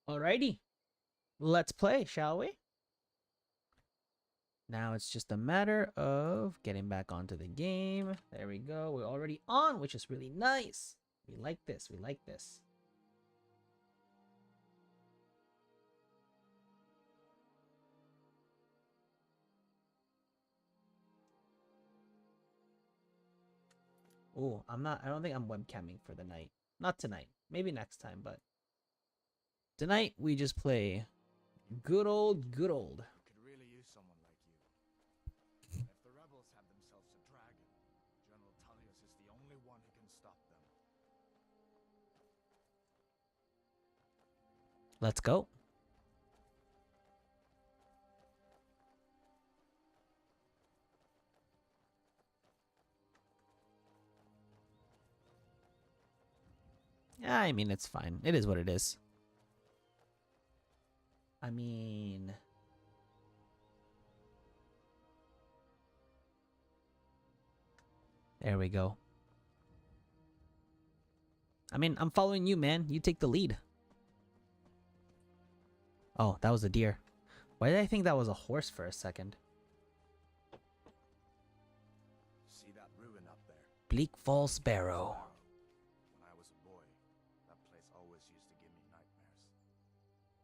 Alrighty, let's play, shall we? Now it's just a matter of getting back onto the game. There we go. We're already on, which is really nice. We like this. We like this. Oh, I don't think I'm webcamming for the night. Not tonight. Maybe next time, but tonight we just play good old. Could really use someone like you. If the rebels have themselves a dragon, General Tullius is the only one who can stop them. Let's go. Yeah, I mean, it's fine. It is what it is. I mean... There we go. I mean, I'm following you, man. You take the lead. Oh, that was a deer. Why did I think that was a horse for a second? See that ruin up there? Bleak Falls Barrow. When I was a boy, that place always used to give me nightmares.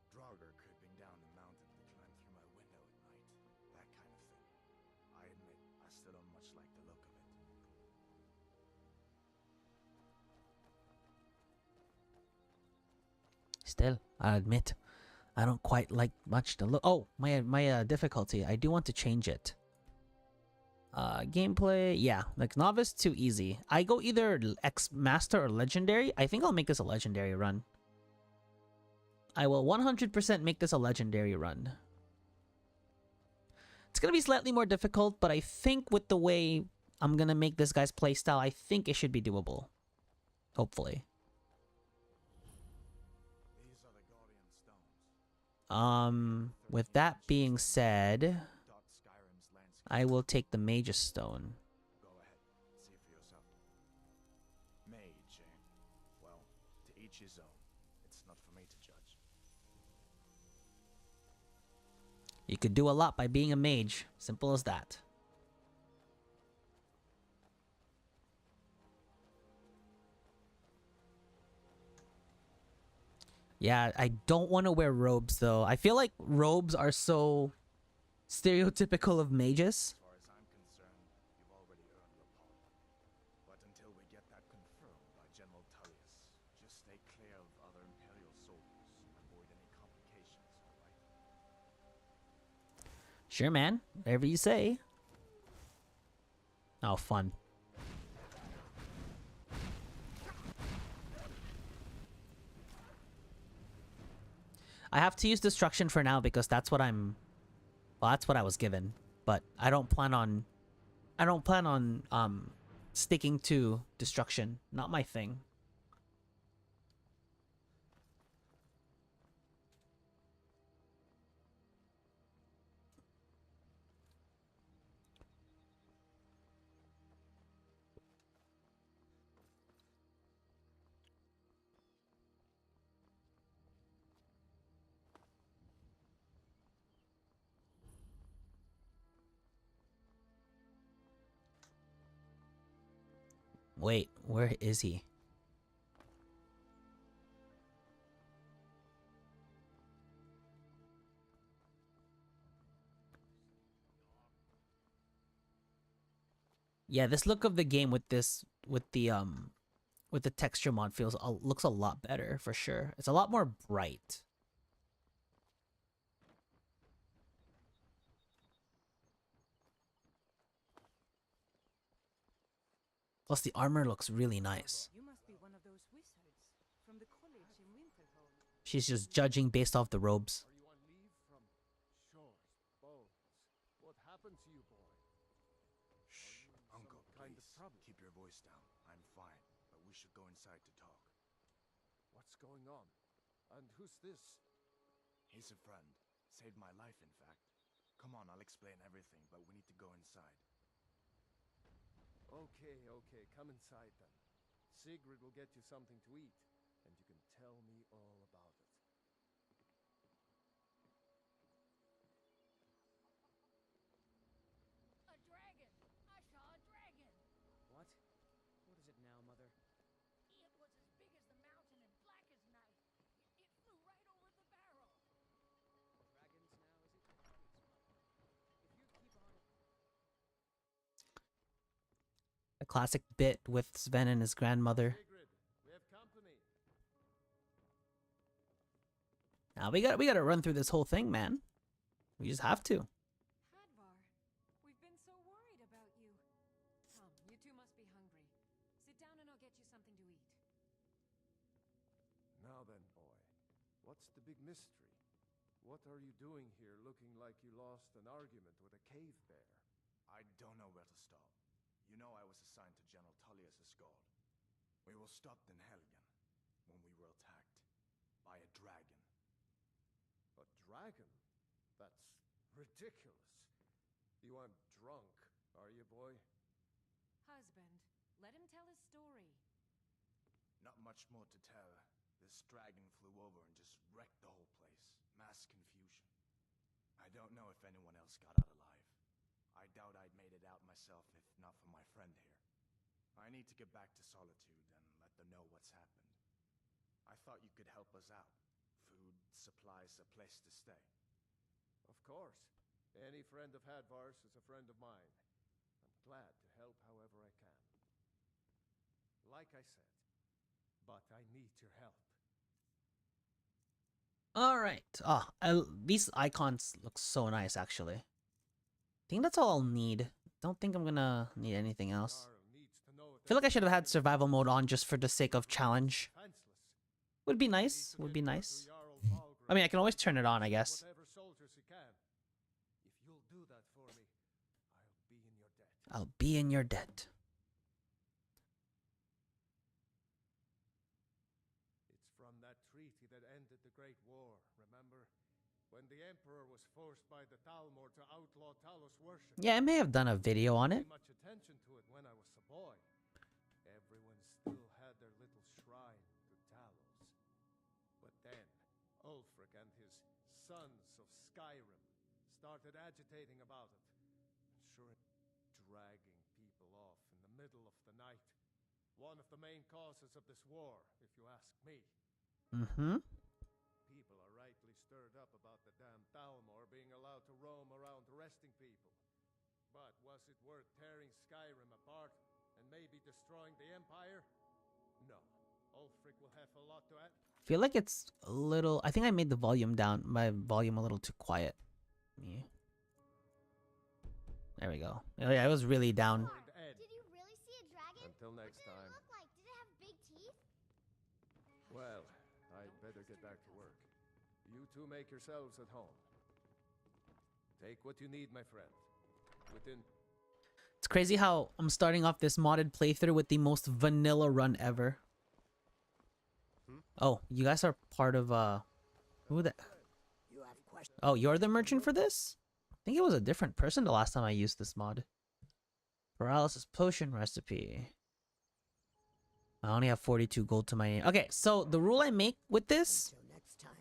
Draugr creeping down the mountain to climb through my window at night. That kind of thing. I admit, I still don't much like the look of it. Still, I admit, I don't quite like much the look. Oh, my difficulty. I do want to change it. Gameplay, yeah, like novice too easy. I go either X master or legendary. I think I'll make this a legendary run. I will 100% make this a legendary run. It's gonna be slightly more difficult, but I think with the way I'm gonna make this guy's playstyle, I think it should be doable. Hopefully. These are the Guardian Stones. With that being said, Dot Skyrim's landscape. I will take the Mage's Stone. Go ahead, see for yourself. Mage, eh? Well, to each his own. It's not for me to judge. You could do a lot by being a mage. Simple as that. Yeah, I don't want to wear robes though. I feel like robes are so stereotypical of mages. As far as I'm concerned, you've already earned your pardon. But until we get that confirmed by General Tullius, just stay clear of other Imperial soldiers and avoid any complications, alright? Sure, man. Whatever you say. Oh, fun. I have to use destruction for now because that's what I'm... Well, that's what I was given. But I don't plan on sticking to destruction. Not my thing. Wait, where is he? Yeah, this look of the game with the texture mod looks a lot better for sure. It's a lot more bright. Plus the armor looks really nice. You must be one of those wizards from the college in Winterhold. She's just judging based off the robes. Are you on leave from shores, bones? What happened to you, boy? Shh, Uncle, kind of please. trouble? Keep your voice down. I'm fine, but we should go inside to talk. What's going on? And who's this? He's a friend. Saved my life, in fact. Come on, I'll explain everything, but we need to go inside. Okay, come inside then. Sigrid will get you something to eat, and you can tell me all about it. classic bit with Sven and his grandmother. Sigrid, we have company. Now we gotta run through this whole thing, man. We just have to. Hadvar, we've been so worried about you. Come, you two must be hungry. Sit down and I'll get you something to eat. Now then, boy, what's the big mystery? What are you doing here looking like you lost an argument with a cave bear? I don't know where to start. You know I was assigned to General Tullius' guard. We were stopped in Helgen when we were attacked by a dragon. A dragon? That's ridiculous. You aren't drunk, are you, boy? Husband, let him tell his story. Not much more to tell. This dragon flew over and just wrecked the whole place. Mass confusion. I don't know if anyone else got out alive. I doubt I'd made it out myself if not for my friend here. I need to get back to Solitude and let them know what's happened. I thought you could help us out. Food, supplies, a place to stay. Of course. Any friend of Hadvar's is a friend of mine. I'm glad to help however I can. Like I said, but I need your help. All right. These icons look so nice, actually. I think that's all I'll need. Don't think I'm gonna need anything else. Jarl needs to know I feel like I should have had survival mode on just for the sake of challenge. defenseless. Would be nice. Would be nice. I mean, I can always turn it on, I guess. Whatever soldiers you can. If you'll do that for me, I'll be in your debt. I'll be in your debt. It's from that treaty that ended the Great War, remember? When the Emperor was forced by the Talmor to outlaw Talos worship. Yeah, I may have done a video on I it. paid much attention to it when I was a boy. Everyone still had their little shrine to Talos. But then, Ulfric and his sons of Skyrim started agitating about it. Sure, dragging people off in the middle of the night. One of the main causes of this war, if you ask me. Mm-hmm. People are rightly stirred up about the damn Talmor being allowed to roam around arresting people. But was it worth tearing Skyrim apart and maybe destroying the Empire? No. Ulfric will have a lot to add. Feel like it's a little. I think I made the volume down. My volume a little too quiet. Yeah. There we go. Oh yeah, it was really down. Did you really see a dragon? Until next What did time. it look like? Did it have big teeth? Well, I'd better get back to work. You two make yourselves at home. Take what you need, my friend. Within It's crazy how I'm starting off this modded playthrough with the most vanilla run ever. Oh, you guys are part of who the? Oh, you're the merchant for this? I think it was a different person the last time I used this mod. Paralysis potion recipe. I only have 42 gold to my name. Okay, so the rule I make with this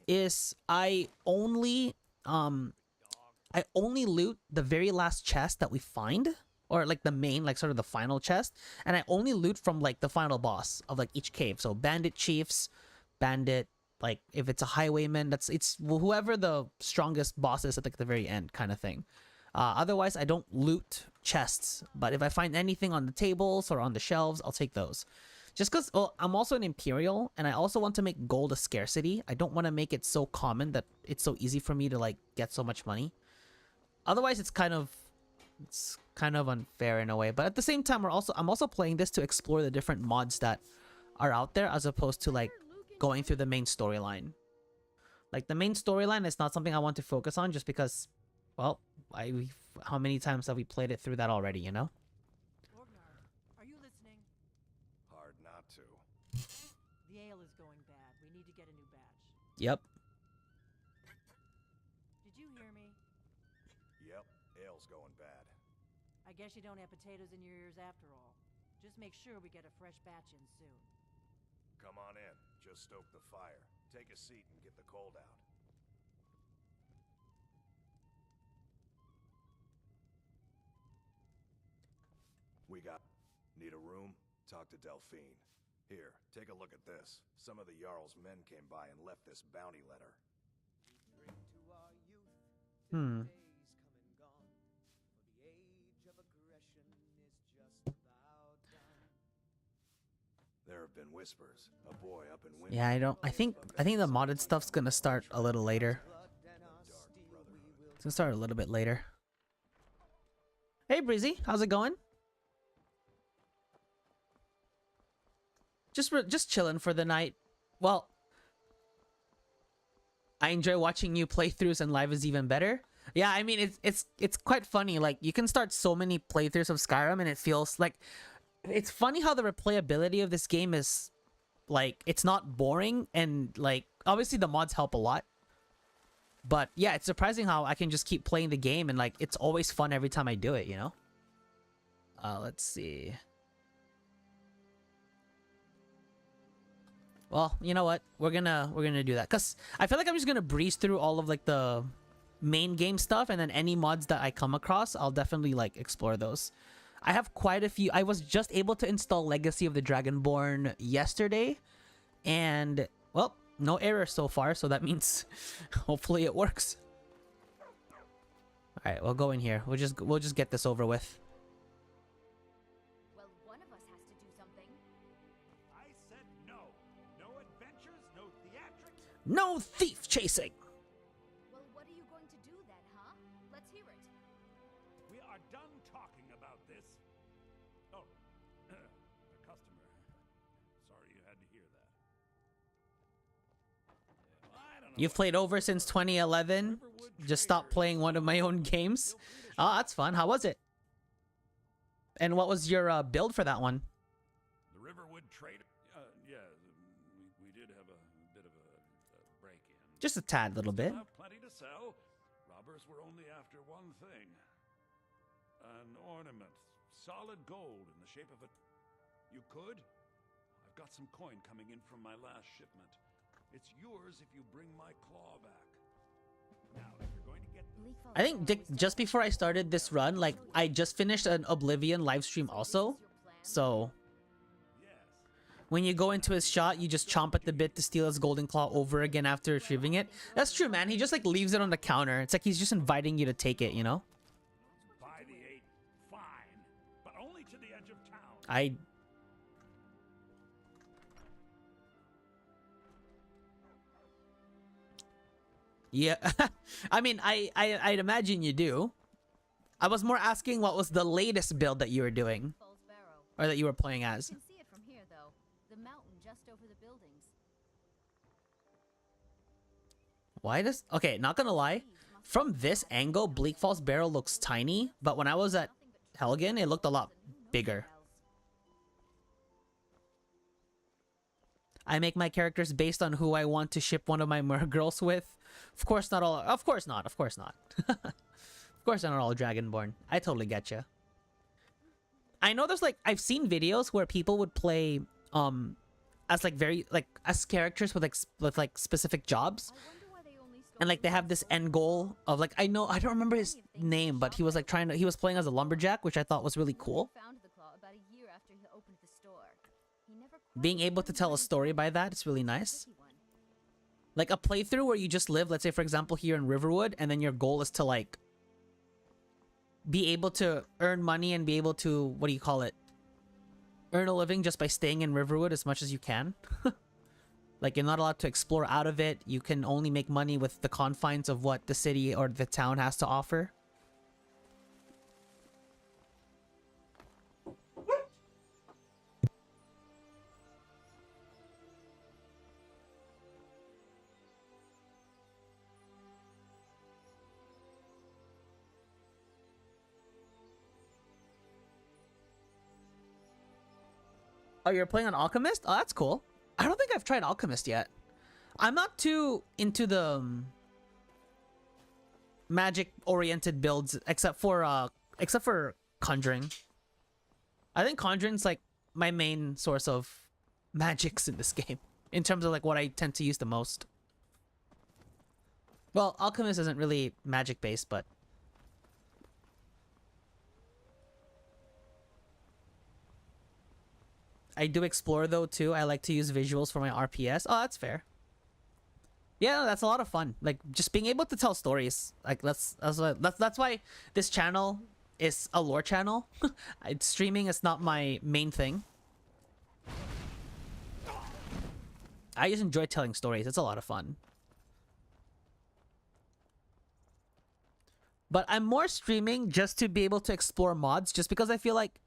is I only loot the very last chest that we find, or like the main, like sort of the final chest, and I only loot from like the final boss of like each cave. So bandit chiefs, bandit, like if it's a highwayman, it's whoever the strongest boss is at like the very end kind of thing. Otherwise, I don't loot chests, but if I find anything on the tables or on the shelves, I'll take those. Just because, well, I'm also an Imperial, and I also want to make gold a scarcity. I don't want to make it so common that it's so easy for me to, like, get so much money. Otherwise, it's kind of unfair in a way. But at the same time, I'm also playing this to explore the different mods that are out there, as opposed to, like, going through the main storyline. Like, the main storyline is not something I want to focus on, just because, well, how many times have we played it through that already, you know? Orgnar, are you listening? Hard not to. The ale is going bad. We need to get a new batch. Yep. Did you hear me? Yep, ale's going bad. I guess you don't have potatoes in your ears after all. Just make sure we get a fresh batch in soon. Come on in. Just stoke the fire. Take a seat and get the cold out. We got... Need a room? Talk to Delphine. Here, take a look at this. Some of the Jarl's men came by and left this bounty letter. Hmm. been whispers. A boy up in winter. Yeah, I think the modded stuff's gonna start a little later. It's gonna start a little bit later. Hey Breezy, how's it going? Just chilling for the night. Well, I enjoy watching new playthroughs, and live is even better. Yeah, I mean it's quite funny. Like, you can start so many playthroughs of Skyrim and it feels like it's funny how the replayability of this game is like, it's not boring, and like obviously the mods help a lot. But yeah, it's surprising how I can just keep playing the game and like it's always fun every time I do it, you know? Let's see. Well, you know what? We're gonna do that, cuz I feel like I'm just gonna breeze through all of like the main game stuff, and then any mods that I come across, I'll definitely like explore those. I have quite a few. I was just able to install Legacy of the Dragonborn yesterday, and well, no errors so far, so that means hopefully it works. All right, we'll go in here. We'll just get this over with. Well, one of us has to do something. I said no. No adventures, no theatrics. No thief chasing. Well, what are you going to do then, huh? Let's hear it. We are done talking about this. Oh, a customer. Sorry you had to hear that. I don't know. You've played over since 2011. Just stopped playing one of my own games. Oh, that's fun. How was it? And what was your build for that one? The Riverwood Trader. Yeah, we did have a bit of a break-in. Just a tad little bit. Still have plenty to sell. Robbers were only after one thing. An ornament. Solid gold in the shape of a... You could? I've got some coin coming in from my last shipment. It's yours if you bring my claw back. Now, if you're going to get... I think, Dick, just before I started this run, like, I just finished an Oblivion live stream also. So, Yes. when you go into his shot, you just chomp at the bit to steal his golden claw over again after retrieving it. That's true, man. He just, like, leaves it on the counter. It's like he's just inviting you to take it, you know? Buy the 8. Fine. But only to the edge of town. I... Yeah, I mean, I'd imagine you do. I was more asking what was the latest build that you were doing, Falls Barrow. or that you were playing as. You can see it from here, though. The mountain just over the buildings. Why does... Okay, not gonna lie. From this angle, Bleak Falls Barrow looks tiny, but when I was at Helgen, it looked a lot bigger. I make my characters based on who I want to ship one of my mer girls with. Of course not all... Of course not. Of course not. Of course not all Dragonborn. I totally get you. I know there's like... I've seen videos where people would play as like very... like as characters with like specific jobs. And like they have this end goal of like... I don't remember his name, but he was like trying to... He was playing as a lumberjack, which I thought was really cool. Found the claw about a year after he opened the store. He never Being able to tell a story by that is really nice. Like a playthrough where you just live, let's say for example here in Riverwood, and then your goal is to like be able to earn money and be able to, what do you call it, earn a living just by staying in Riverwood as much as you can. Like, you're not allowed to explore out of it. You can only make money with the confines of what the city or the town has to offer. Oh, you're playing on Alchemist? Oh, that's cool. I don't think I've tried Alchemist yet. I'm not too into the magic-oriented builds, except for Conjuring. I think Conjuring's like my main source of magics in this game, in terms of like what I tend to use the most. Well, Alchemist isn't really magic-based, but I do explore though too. I like to use visuals for my RPS. Oh, that's fair. Yeah, that's a lot of fun. Like just being able to tell stories. Like that's why this channel is a lore channel. Streaming is not my main thing. I just enjoy telling stories. It's a lot of fun. But I'm more streaming just to be able to explore mods, just because I feel like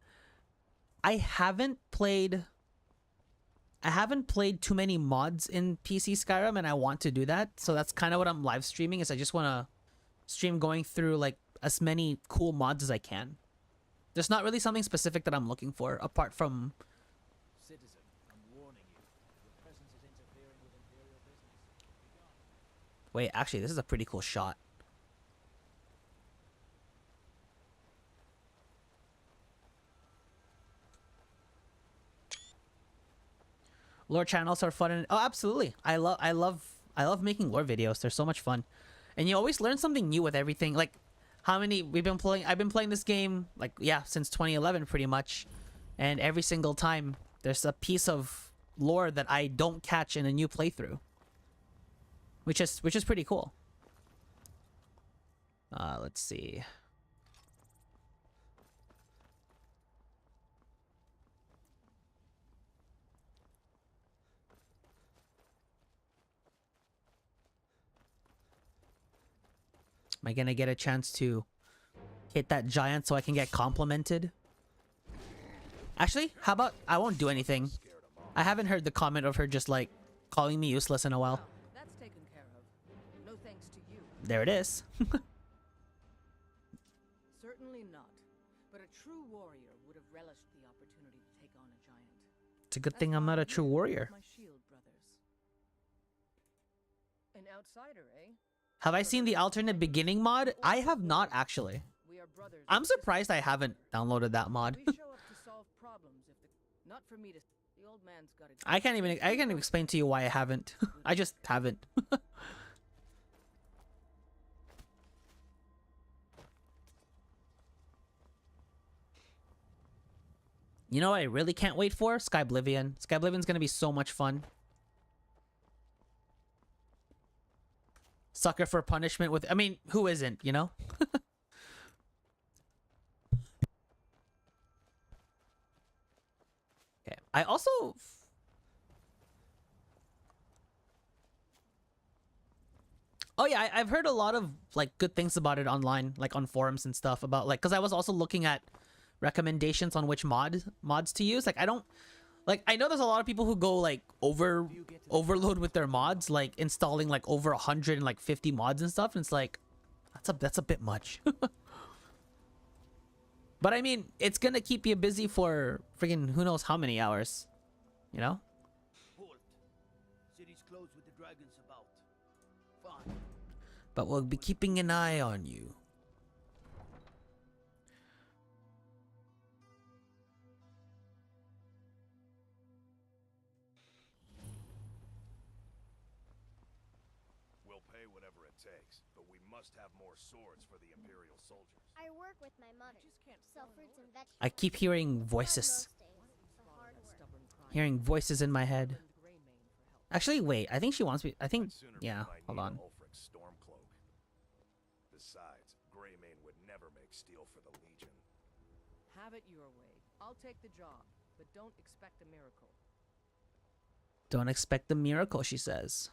I haven't played too many mods in PC Skyrim, and I want to do that. So that's kind of what I'm live streaming, is I just want to stream going through like as many cool mods as I can. There's not really something specific that I'm looking for apart from... Citizen, I'm warning you. Your presence is interfering with Imperial business. Be gone. Wait, actually, this is a pretty cool shot. Lore channels are fun, and oh, absolutely. I love making lore videos. They're so much fun, and you always learn something new with everything. Like, how many we've been playing? I've been playing this game like, yeah, since 2011 pretty much, and every single time there's a piece of lore that I don't catch in a new playthrough, which is pretty cool. Let's see. Am I gonna get a chance to hit that giant so I can get complimented? Actually, how about I won't do anything. I haven't heard the comment of her just like calling me useless in a while. That's taken care of. No thanks to you. There it is. Certainly not. But a true warrior would have relished the opportunity to take on a giant. It's a good That's thing I'm why not a I'm true here with warrior. My shield brothers. An outsider, eh? Have I seen the alternate beginning mod? I have not actually. We are brothers. I'm surprised I haven't downloaded that mod. We show up to solve problems if not for me to. The old man's got it. I can't even explain to you why I haven't. I just haven't. You know what I really can't wait for? Skyblivion. Skyblivion's gonna be so much fun. Sucker for punishment with... I mean, who isn't, you know? Okay. I also... Oh yeah, I've heard a lot of like good things about it online, like on forums and stuff about like, because I was also looking at recommendations on which mods to use. Like I don't... Like, I know there's a lot of people who go, like, overload with their mods, like, installing, like, over 150 mods and stuff, and it's like, that's a bit much. But, I mean, it's gonna keep you busy for friggin' who knows how many hours, you know? Halt. City's closed with the dragons about. Fine. But we'll be keeping an eye on you. Takes, but we must have more swords for the Imperial soldiers. I work with my mother. Sell fruits and vegetables. I keep hearing voices. Most days. The hard work. Hearing voices in my head. Actually, wait. I think she wants me... I think... Yeah, hold on. Stormcloak. Besides, Greymane would never make steel for the Legion. Have it your way. I'll take the job, but don't expect a miracle. Don't expect the miracle, she says.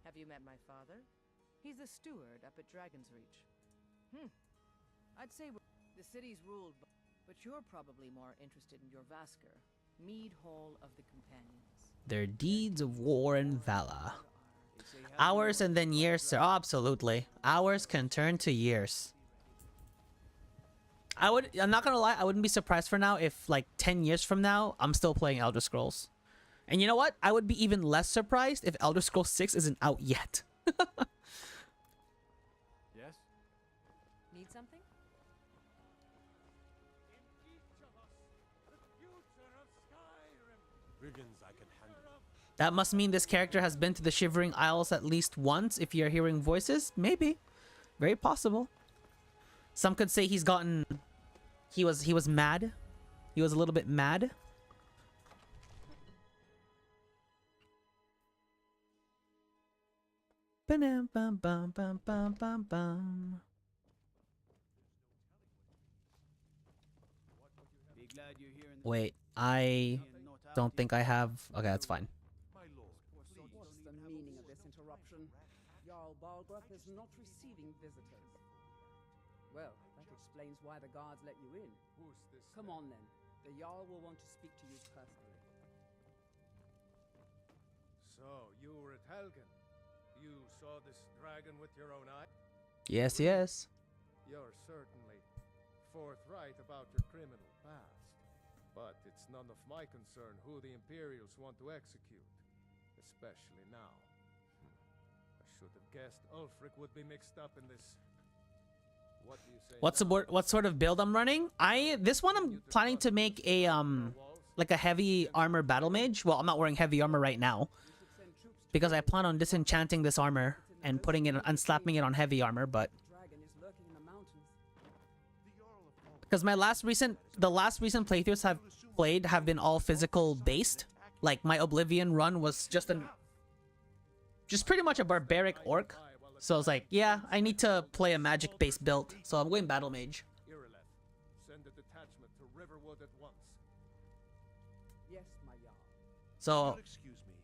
Have you met my father? He's a steward up at Dragon's Reach. I'd say the city's ruled, but you're probably more interested in your Vasker, Mead Hall of the Companions. Their deeds of war and valor. Hours and then years, sir. Oh, absolutely. Hours can turn to years. I'm not gonna lie, I wouldn't be surprised for now if, like, 10 years from now, I'm still playing Elder Scrolls. And you know what? I would be even less surprised if Elder Scrolls 6 isn't out yet. Yes? Need something? In each of us, the future of Skyrim. Riggins, I can handle. That must mean this character has been to the Shivering Isles at least once if you're hearing voices. Maybe. Very possible. Some could say he's gotten... He was mad. He was a little bit mad. Ba-dum, bum, bum, bum, bum, bum, bum. Be glad you're here in the Wait, I don't think I have... Okay, that's fine. My lord, this interruption. Jarl Balgruuf is not receiving visitors. Well, that explains why the guards let you in. Who's this? Come on then. The Jarl will want to speak to you personally. So, you were at Helgen. You saw this dragon with your own eye? Yes, yes. You're certainly forthright about your criminal past. But it's none of my concern who the Imperials want to execute. Especially now. I should have guessed Ulfric would be mixed up in this. What do you say? What sort of build I'm running? This one I'm planning to make a like a heavy armor battle mage. Well, I'm not wearing heavy armor right now because I plan on disenchanting this armor and putting it and slapping it on heavy armor, but Dragon is lurking in the mountains. because the last recent playthroughs have played have been all physical based. Like my Oblivion run was just pretty much a barbaric orc. So I was like, yeah, I need to play a magic based build. So I'm going battle mage. Irileth, send a detachment to Riverwood at once. Yes, my Jarl. So Excuse me.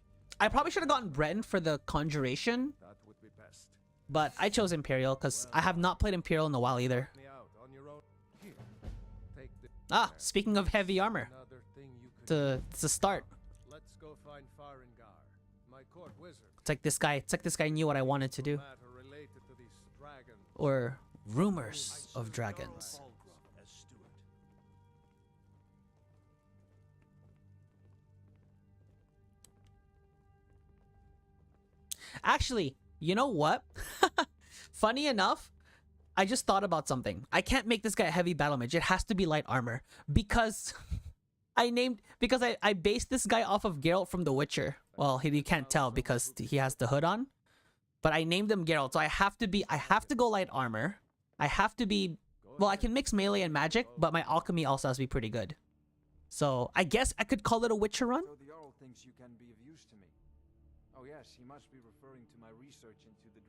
I probably should have gotten Breton for the conjuration, That would be best. but I chose Imperial because I have not played Imperial in a while either. Me out on your own. Here, take this. Ah, speaking of heavy armor, Another thing you could it's a start. Let's go find Farengar, my court wizard. It's like this guy knew what I wanted to do. Matter related to these dragons. Or rumors of dragons. Balgruuf as steward. Actually, you know what? Funny enough, I just thought about something. I can't make this guy a heavy battle mage. It has to be light armor because I based this guy off of Geralt from The Witcher. Well, you can't tell because he has the hood on. But I named him Geralt, so I have to go light armor. Well, I can mix melee and magic, but my alchemy also has to be pretty good. So I guess I could call it a Witcher run. So the Jarl thinks you can be of use to me. Oh yes, he must be referring to my research into the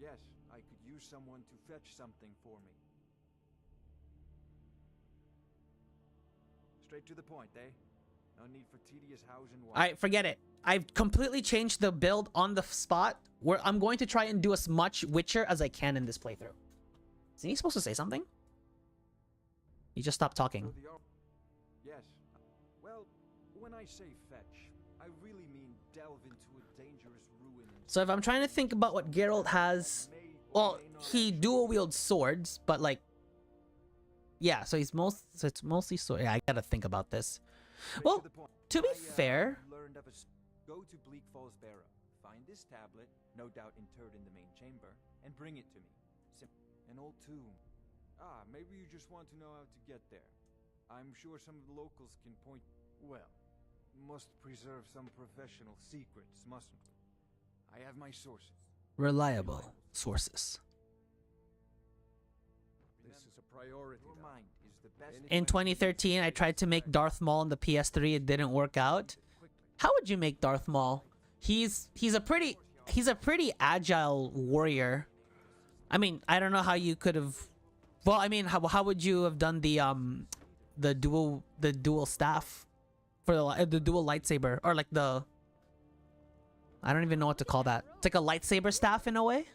Yes, I could use someone to fetch something for me. Straight to the point, eh? No need for tedious hows and Alright, forget it. I've completely changed the build on the spot where I'm going to try and do as much Witcher as I can in this playthrough. Isn't he supposed to say something? He just stopped talking. So the Jarl... Yes. Well, when I say fetch, I really mean delve into a dangerous ruin. So if I'm trying to think about what Geralt has... Well, he dual wields swords, but like... Yeah, so it's mostly sword. Yeah, I gotta think about this. Well, to be fair... Go to Bleak Falls Barrow, find this tablet, no doubt interred in the main chamber, and bring it to me. An old tomb. Ah, maybe you just want to know how to get there. I'm sure some of the locals can point... Well, must preserve some professional secrets, mustn't we? I have my sources. Reliable sources. This is a priority Your now. mind is the best... In 2013, I tried to make Darth Maul on the PS3. It didn't work out. How would you make Darth Maul? He's a pretty agile warrior. I mean, I don't know how you could have. Well, I mean, how would you have done the dual staff for the dual lightsaber, or like the... I don't even know what to call that. It's like a lightsaber staff in a way.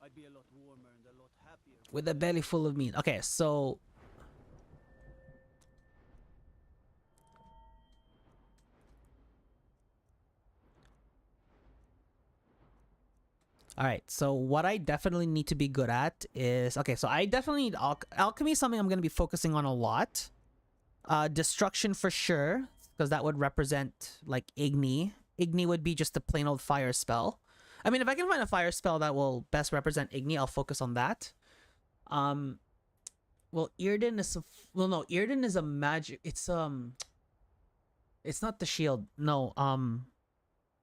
I'd be a lot warmer and a lot happier. With a belly full of meat. Okay, so... Alright, so what I definitely need to be good at is... Okay, so I definitely need... Alchemy is something I'm going to be focusing on a lot. Destruction for sure, because that would represent, like, Igni. Igni would be just a plain old fire spell. I mean, if I can find a fire spell that will best represent Igni, I'll focus on that. Well, Irden is a... Well, no, Irden is a magic... It's not the shield. No,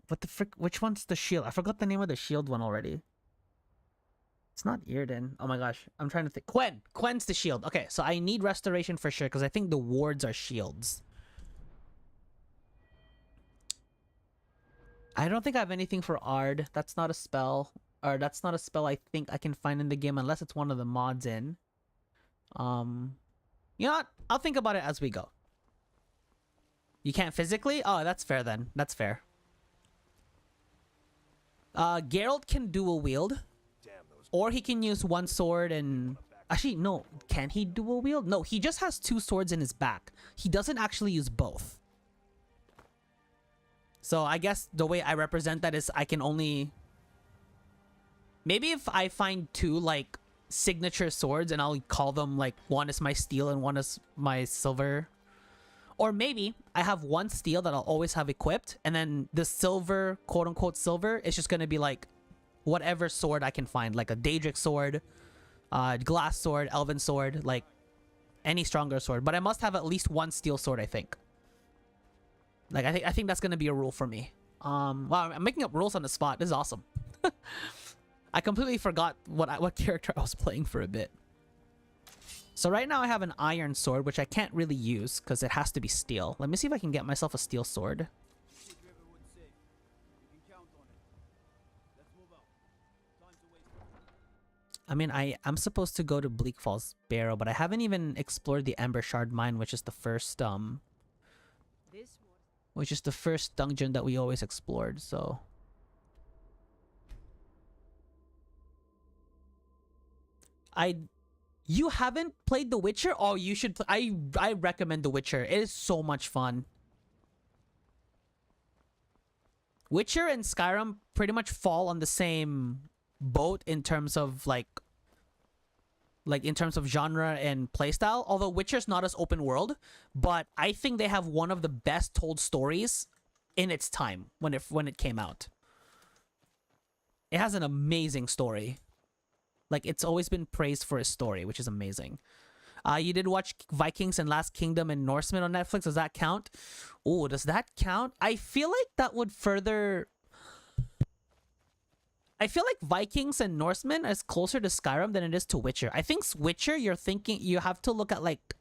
what the frick? Which one's the shield? I forgot the name of the shield one already. It's not Irden. Oh my gosh. I'm trying to think. Quen. Quen's the shield. Okay, so I need restoration for sure because I think the wards are shields. I don't think I have anything for Ard. That's not a spell. Or that's not a spell I think I can find in the game unless it's one of the mods in. You know what? I'll think about it as we go. You can't physically? Oh, that's fair then. That's fair. Geralt can dual wield. Or he can use one sword and... Actually, no. Can he dual wield? No, he just has 2 swords in his back. He doesn't actually use both. So I guess the way I represent that is I can only... Maybe if I find 2, like, signature swords and I'll call them, like, one is my steel and one is my silver. Or maybe I have one steel that I'll always have equipped, and then the silver, quote-unquote silver, is just going to be, like, whatever sword I can find. Like a Daedric sword, glass sword, elven sword, like, any stronger sword. But I must have at least one steel sword, I think. Like, I think that's going to be a rule for me. Wow, I'm making up rules on the spot. This is awesome. I completely forgot what character I was playing for a bit. So right now I have an iron sword, which I can't really use because it has to be steel. Let me see if I can get myself a steel sword. I mean, I'm supposed to go to Bleak Falls Barrow, but I haven't even explored the Ember Shard Mine, which is the first dungeon that we always explored. So you haven't played The Witcher? Oh, you should. I recommend The Witcher. It is so much fun. Witcher and Skyrim pretty much fall on the same boat in terms of like in terms of genre and playstyle. Although Witcher's not as open world, but I think they have one of the best told stories in its time when it came out. It has an amazing story. Like, it's always been praised for its story, which is amazing. You did watch Vikings and Last Kingdom and Norsemen on Netflix. Does that count? Oh, does that count? I feel like that would further... I feel like Vikings and Norsemen is closer to Skyrim than it is to Witcher. I think Witcher, you have to look at, like,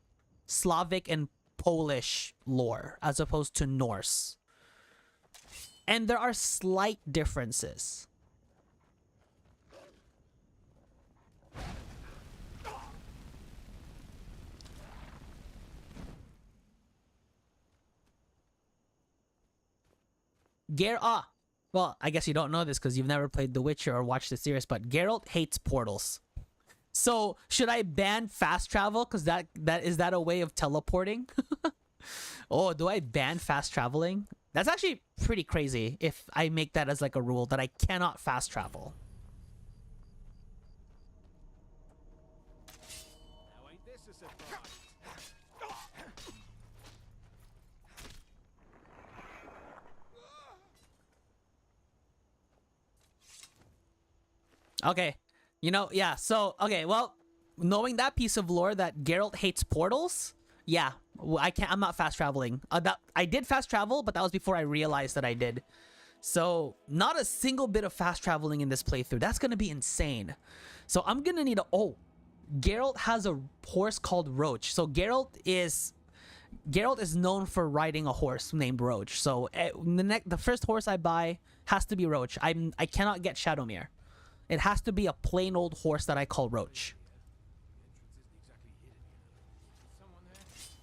Slavic and Polish lore as opposed to Norse. And there are slight differences. Well, I guess you don't know this because you've never played The Witcher or watched the series, but Geralt hates portals. So, should I ban fast travel? Because is that a way of teleporting? Oh, do I ban fast traveling? That's actually pretty crazy if I make that as like a rule that I cannot fast travel. Now ain't this a surprise? Okay. You know, yeah, so, okay, well, knowing that piece of lore that Geralt hates portals, yeah, I'm not fast traveling. I did fast travel, but that was before I realized that I did. So, not a single bit of fast traveling in this playthrough. That's gonna be insane. So, I'm gonna need Geralt has a horse called Roach. So, Geralt is known for riding a horse named Roach. So, the first horse I buy has to be Roach. I cannot get Shadowmere. It has to be a plain old horse that I call Roach.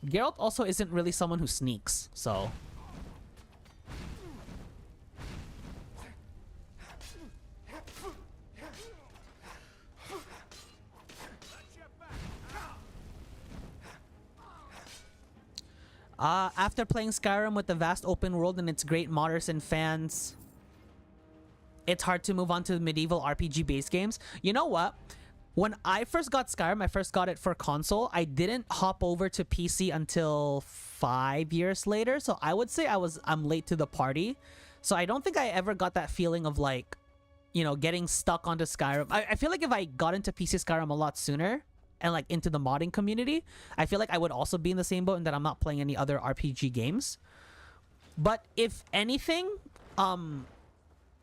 Geralt also isn't really someone who sneaks, so... After playing Skyrim with the vast open world and its great modders and fans, it's hard to move on to medieval RPG-based games. You know what? When I first got Skyrim, I first got it for console. I didn't hop over to PC until 5 years later. So I would say I'm late to the party. So I don't think I ever got that feeling of like, you know, getting stuck onto Skyrim. I feel like if I got into PC Skyrim a lot sooner and like into the modding community, I feel like I would also be in the same boat and that I'm not playing any other RPG games. But if anything,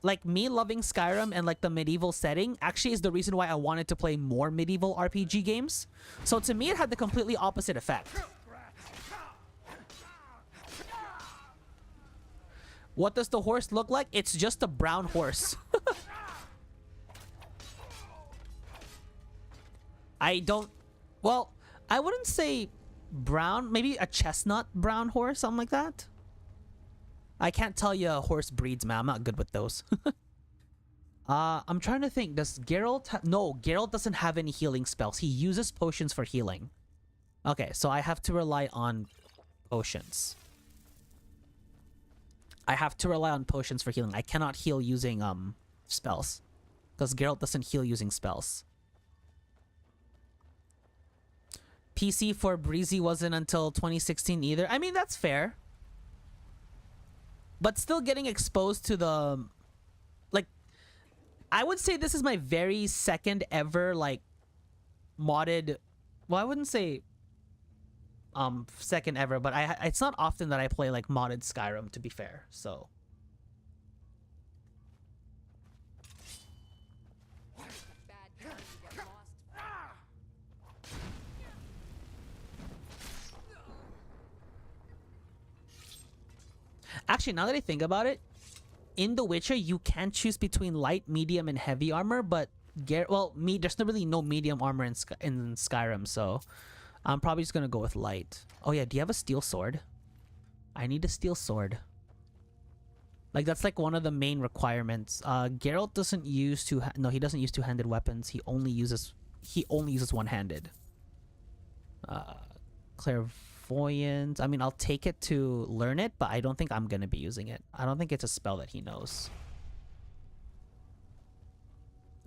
like me loving Skyrim and like the medieval setting actually is the reason why I wanted to play more medieval RPG games. So to me, it had the completely opposite effect. What does the horse look like? It's just a brown horse. I wouldn't say brown, maybe a chestnut brown horse, something like that. I can't tell you horse breeds, man. I'm not good with those. I'm trying to think. Does Geralt no, Geralt doesn't have any healing spells. He uses potions for healing. Okay, so I have to rely on potions. I have to rely on potions for healing. I cannot heal using spells, because Geralt doesn't heal using spells. PC for Breezy wasn't until 2016 either. I mean, that's fair. But still getting exposed to the... Like, I would say this is my very second ever, like, modded... Well, I wouldn't say... second ever, but it's not often that I play, like, modded Skyrim, to be fair, so... Actually, now that I think about it, in The Witcher, you can choose between light, medium, and heavy armor, but there's not really no medium armor in Skyrim, so I'm probably just gonna go with light. Oh yeah, do you have a steel sword? I need a steel sword. Like, that's like one of the main requirements. Geralt doesn't use he doesn't use two-handed weapons. He only uses one-handed. Clairvoyance. I mean, I'll take it to learn it, but I don't think I'm gonna be using it. I don't think it's a spell that he knows.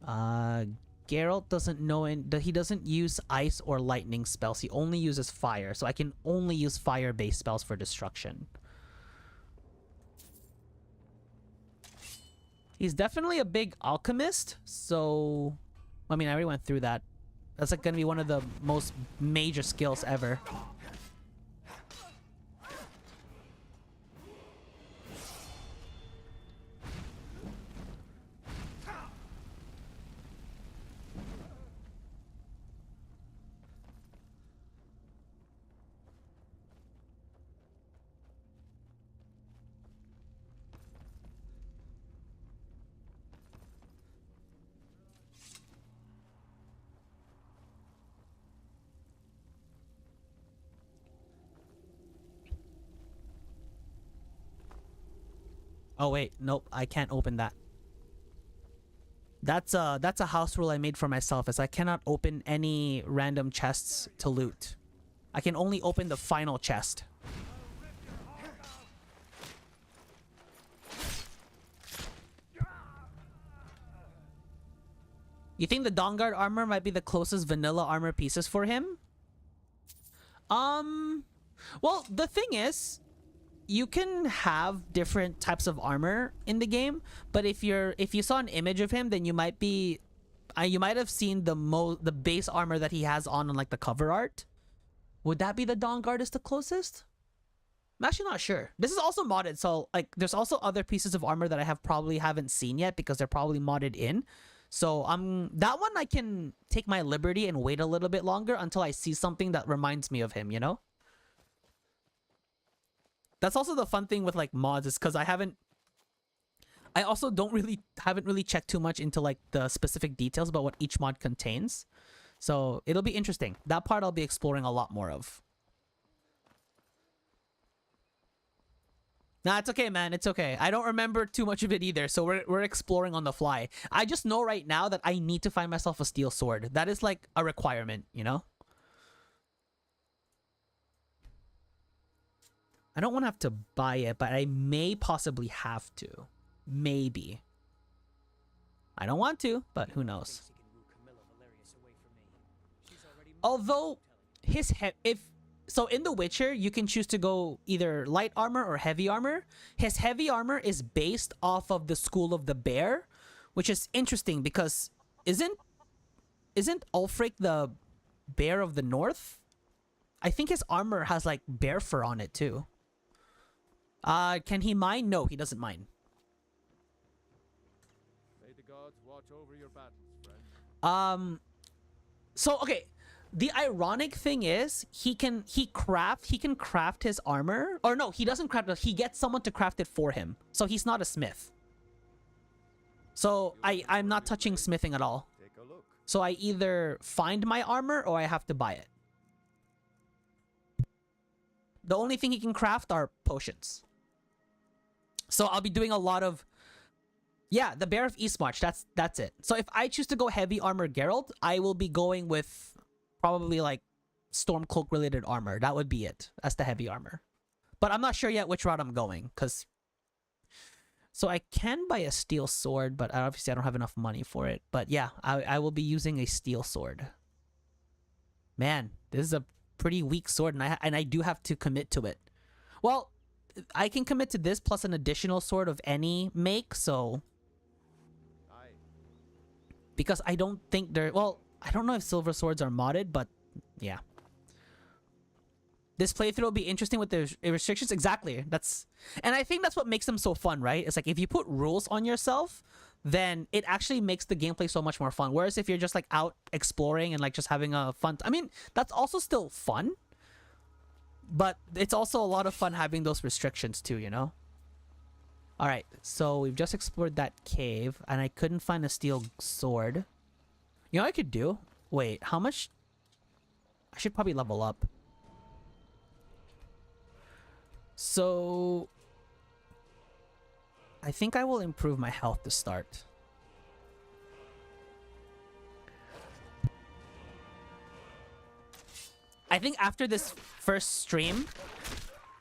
Geralt doesn't know he doesn't use ice or lightning spells. He only uses fire, so I can only use fire-based spells for destruction. He's definitely a big alchemist, so... I mean, I already went through that. That's like gonna be one of the most major skills ever. Oh wait, nope, I can't open that. That's a house rule I made for myself, is I cannot open any random chests to loot. I can only open the final chest. You think the Dawnguard armor might be the closest vanilla armor pieces for him? Well, the thing is, you can have different types of armor in the game, but if you saw an image of him, then you might have seen the base armor that he has on like the cover art. Would that be the Dawnguard is the closest? I'm actually not sure. This is also modded, so like there's also other pieces of armor that I probably haven't seen yet because they're probably modded in. So that one I can take my liberty and wait a little bit longer until I see something that reminds me of him, you know? That's also the fun thing with like mods, is because I haven't really checked too much into like the specific details about what each mod contains. So it'll be interesting. That part I'll be exploring a lot more of. Nah, it's okay, man. It's okay. I don't remember too much of it either, so we're exploring on the fly. I just know right now that I need to find myself a steel sword. That is like a requirement, you know? I don't want to have to buy it, but I may possibly have to. Maybe. I don't want to, but who knows? Although, so in The Witcher, you can choose to go either light armor or heavy armor. His heavy armor is based off of the School of the Bear, which is interesting because isn't Ulfric the Bear of the North? I think his armor has like bear fur on it too. Can he mine? No, he doesn't mine. May the gods watch over your battles, friend. So okay, the ironic thing is he can craft his armor, or no, he doesn't craft it. He gets someone to craft it for him. So he's not a smith. So I'm not touching smithing at all. Take a look. So I either find my armor or I have to buy it. the only thing he can craft are potions. So I'll be doing a lot of, yeah, the Bear of Eastmarch. That's it. So if I choose to go heavy armor Geralt, I will be going with probably like Stormcloak related armor. That would be it. That's the heavy armor. But I'm not sure yet which route I'm going, because so I can buy a steel sword, but obviously I don't have enough money for it. But yeah, I will be using a steel sword. Man, this is a pretty weak sword, and I do have to commit to it. Well, I can commit to this plus an additional sword of any make, so because I don't think they're, well, I don't know if silver swords are modded, but yeah. This playthrough will be interesting with the restrictions. Exactly. And I think that's what makes them so fun, right? It's like if you put rules on yourself, then it actually makes the gameplay so much more fun. Whereas if you're just like out exploring and like just having a fun, I mean, that's also still fun, but it's also a lot of fun having those restrictions too, you know? All right, so we've just explored that cave and I couldn't find a steel sword. You know what I could do? Wait, how much? I should probably level up. So I think I will improve my health to start. I think after this first stream,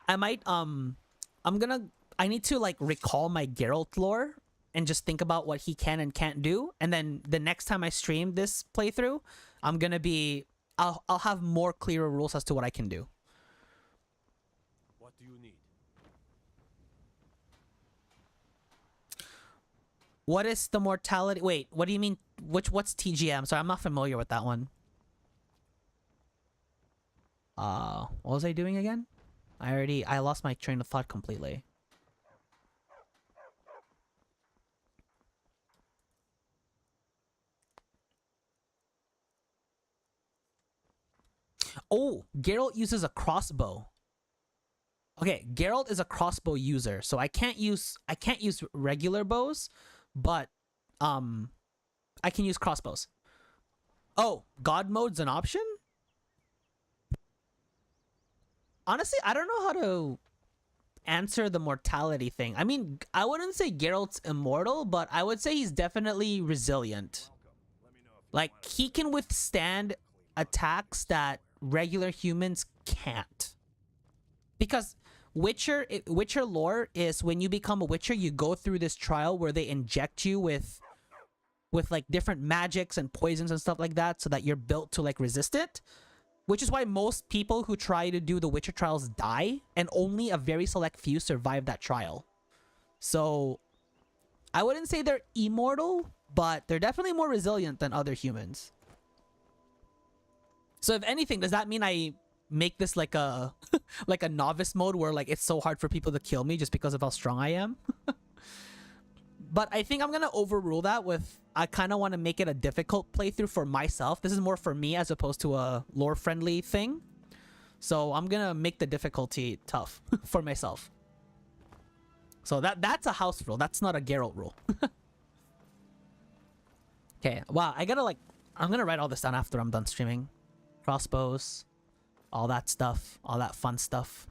I might I need to like recall my Geralt lore and just think about what he can and can't do, and then the next time I stream this playthrough, I'm gonna be I'll have more clearer rules as to what I can do. What do you need? What is the mortality? Wait, what do you mean? What's TGM? Sorry, I'm not familiar with that one. What was I doing again? I lost my train of thought completely. Oh, Geralt uses a crossbow. Okay, Geralt is a crossbow user, so I can't use regular bows, but I can use crossbows. Oh, God mode's an option? Honestly, I don't know how to answer the mortality thing. I mean, I wouldn't say Geralt's immortal, but I would say he's definitely resilient. Like, he can withstand attacks that regular humans can't. Because Witcher lore is when you become a Witcher, you go through this trial where they inject you with like different magics and poisons and stuff like that so that you're built to like resist it. Which is why most people who try to do the Witcher trials die, and only a very select few survive that trial. So I wouldn't say they're immortal, but they're definitely more resilient than other humans. So if anything, does that mean I make this like a like a novice mode where like it's so hard for people to kill me just because of how strong I am? But I think I'm gonna overrule that with, I kind of want to make it a difficult playthrough for myself. This is more for me as opposed to a lore friendly thing. So I'm gonna make the difficulty tough for myself. So that's a house rule. That's not a Geralt rule. Okay, wow, I'm gonna write all this down after I'm done streaming. Crossbows, all that stuff, all that fun stuff.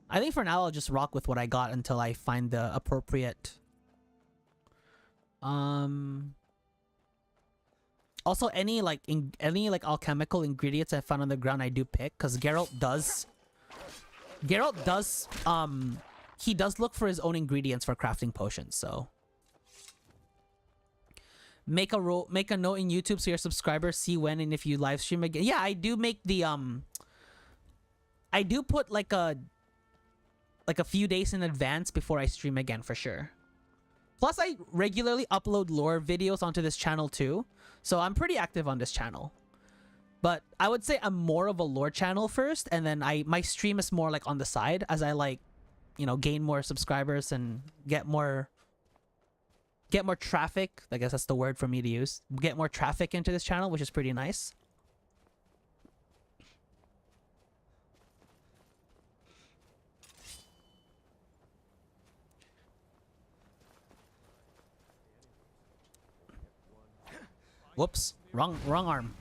I think for now I'll just rock with what I got until I find the appropriate. Also, any like alchemical ingredients I found on the ground I do pick, because Geralt does he does look for his own ingredients for crafting potions. So make a note in YouTube so your subscribers see when and if you live stream again. Yeah, I do make the I do put like a few days in advance before I stream again for sure. Plus, I regularly upload lore videos onto this channel too, so I'm pretty active on this channel. But I would say I'm more of a lore channel first, and then my stream is more like on the side as I like, you know, gain more subscribers and get more traffic. I guess that's the word for me to use. Get more traffic into this channel, which is pretty nice. Whoops, wrong arm.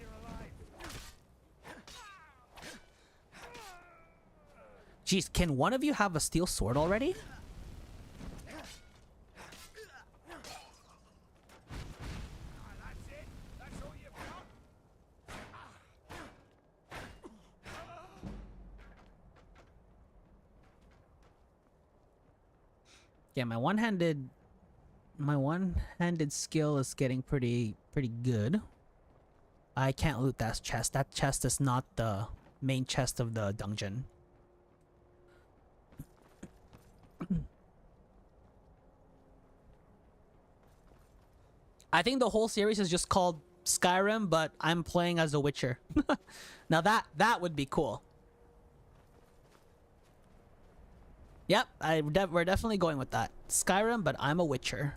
Jeez, can one of you have a steel sword already? Yeah, my one-handed skill is getting pretty good. I can't loot that chest. That chest is not the main chest of the dungeon. I think the whole series is just called Skyrim, but I'm playing as a Witcher. Now that would be cool. Yep, we're definitely going with that. Skyrim, but I'm a Witcher.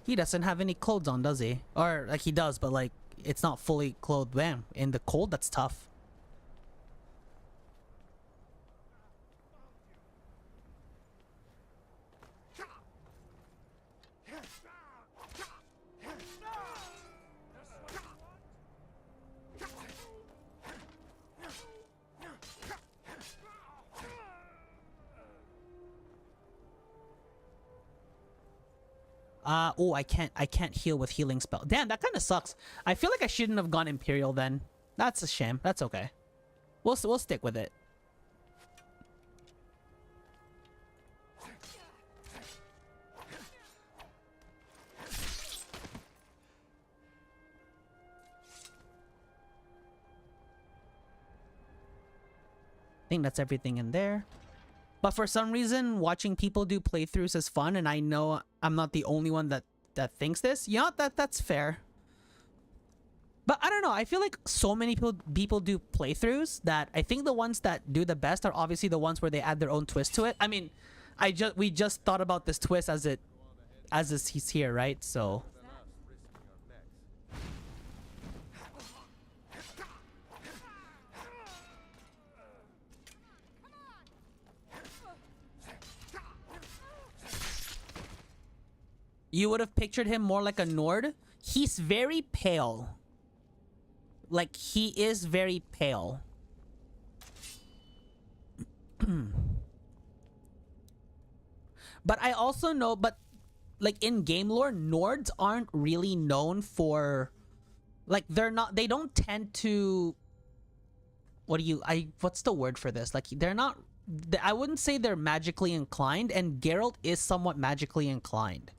He doesn't have any clothes on, does he? Or, like, he does, but, like, it's not fully clothed. Bam. In the cold, that's tough. Oh, I can't heal with healing spell. Damn, that kind of sucks. I feel like I shouldn't have gone Imperial then. That's a shame. That's okay. We'll stick with it. I think that's everything in there. But for some reason, watching people do playthroughs is fun, and I know I'm not the only one that thinks this. You know, that's fair. But I don't know. I feel like so many people do playthroughs that I think the ones that do the best are obviously the ones where they add their own twist to it. I mean, we just thought about this twist as he's here, right? So. You would have pictured him more like a Nord. He's very pale. Like, he is very pale. But I also know, like, in game lore, Nords aren't really known for, like, they don't tend to, what's the word for this? Like, they're not, I wouldn't say they're magically inclined, and Geralt is somewhat magically inclined.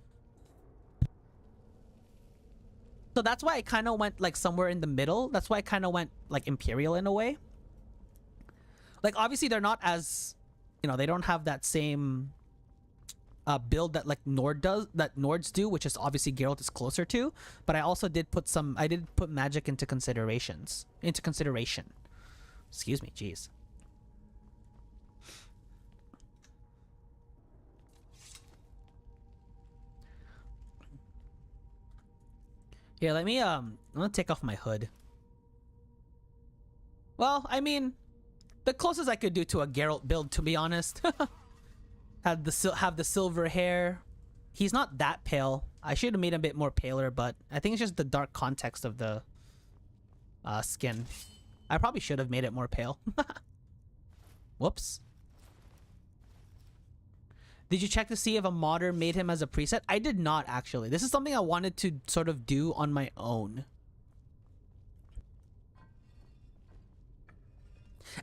So that's why I kind of went, like, somewhere in the middle. That's why I kind of went, like, Imperial in a way. Like, obviously, they're not as, you know, they don't have that same build that, like, Nords do, which is obviously Geralt is closer to. But I also did put magic into consideration. Excuse me, jeez. Here, let me, I'm gonna take off my hood. Well, I mean, the closest I could do to a Geralt build, to be honest. Have the silver hair. He's not that pale. I should have made him a bit more paler, but I think it's just the dark context of the skin. I probably should have made it more pale. Whoops. Did you check to see if a modder made him as a preset? I did not, actually. This is something I wanted to sort of do on my own.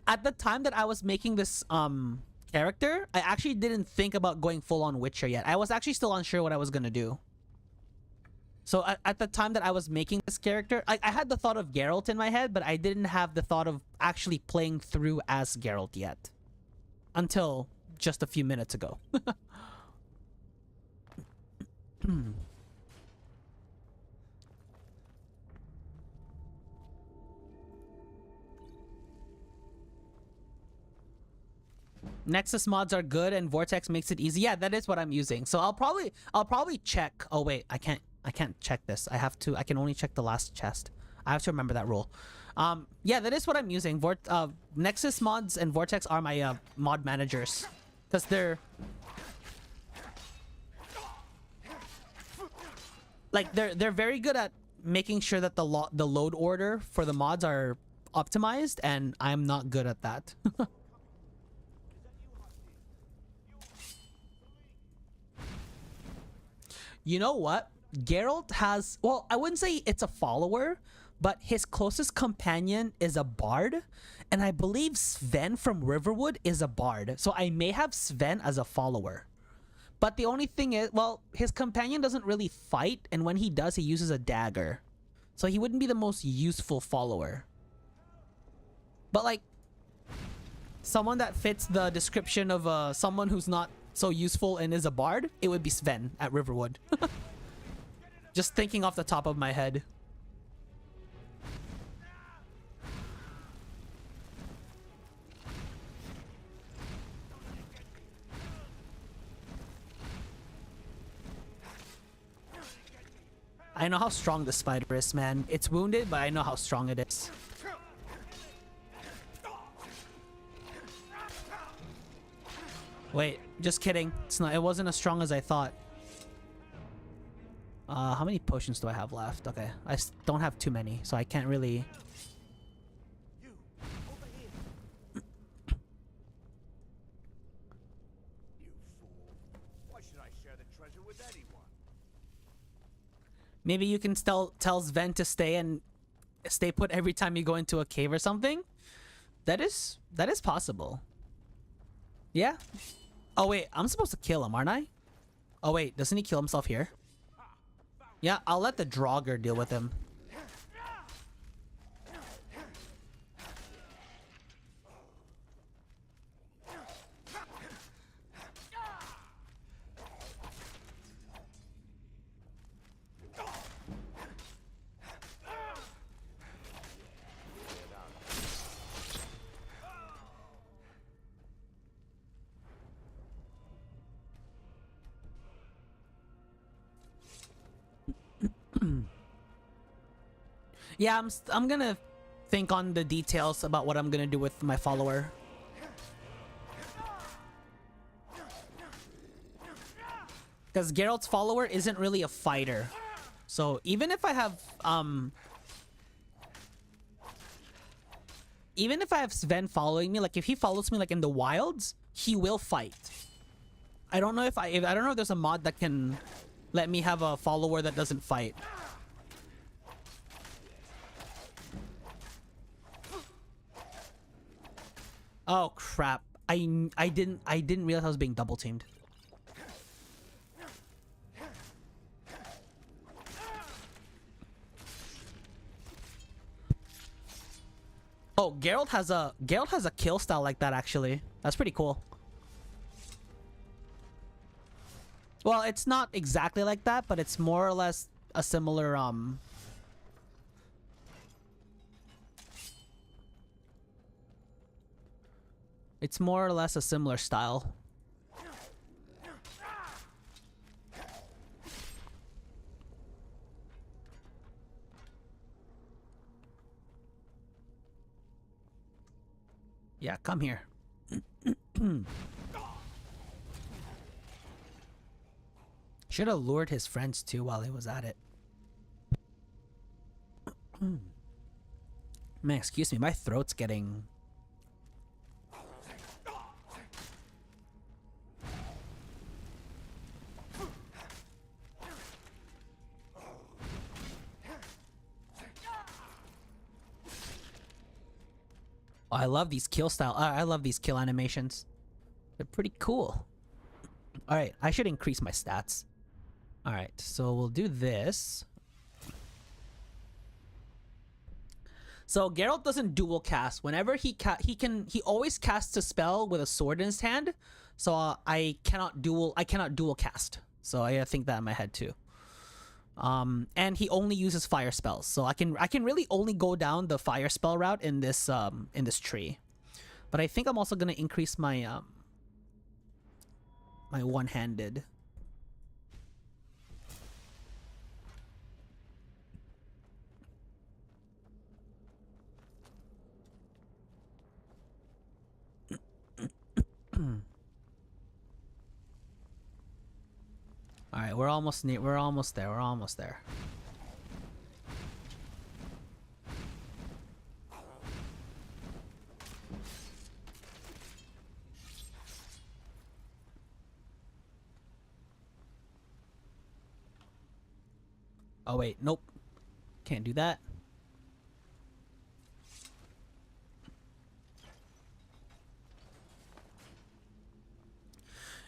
At the time that I was making this character, I actually didn't think about going full-on Witcher yet. I was actually still unsure what I was gonna do. So at the time that I was making this character, I had the thought of Geralt in my head, but I didn't have the thought of actually playing through as Geralt yet. Until just a few minutes ago. Nexus mods are good and Vortex makes it easy. Yeah, that is what I'm using. So I'll probably check. Oh wait, I can't check this. I can only check the last chest. I have to remember that rule. Yeah, that is what I'm using. Nexus mods and Vortex are my mod managers. Because they're... like they're very good at making sure that the load order for the mods are optimized, and I'm not good at that. You know what? Geralt has, well, I wouldn't say it's a follower, but his closest companion is a bard, and I believe Sven from Riverwood is a bard. So I may have Sven as a follower. But the only thing is, well, his companion doesn't really fight, and when he does, he uses a dagger. So he wouldn't be the most useful follower. But like, someone that fits the description of someone who's not so useful and is a bard, it would be Sven at Riverwood. Just thinking off the top of my head. I know how strong the spider is, man. It's wounded, but I know how strong it is. Wait, just kidding. It's not. It wasn't as strong as I thought. How many potions do I have left? Okay, I don't have too many, so I can't really. You, over here. You fool. Why should I share the treasure with anyone? Maybe you can tell Sven to stay put every time you go into a cave or something. That is possible. Yeah. Oh wait, I'm supposed to kill him, aren't I? Oh wait, doesn't he kill himself here? Yeah, I'll let the Draugr deal with him. Yeah, I'm gonna think on the details about what I'm gonna do with my follower. Because Geralt's follower isn't really a fighter. So even if I have Sven following me, like if he follows me like in the wilds, he will fight. I don't know if I don't know if there's a mod that can let me have a follower that doesn't fight. Oh crap. I didn't realize I was being double teamed. Oh, Geralt has a kill style like that actually. That's pretty cool. Well, it's not exactly like that, but it's more or less a similar it's more or less a similar style. Yeah, come here. Should have lured his friends too while he was at it. Man, excuse me, my throat's getting... Oh, I love these kill style. I love these kill animations. They're pretty cool. All right, I should increase my stats. All right, so we'll do this. So Geralt doesn't dual cast. Whenever he always casts a spell with a sword in his hand. So I cannot dual cast. So I gotta think that in my head too. And he only uses fire spells, so I can really only go down the fire spell route in this tree. But I think I'm also gonna increase my my one-handed. All right, we're almost near. We're almost there. We're almost there. Oh wait, nope. Can't do that.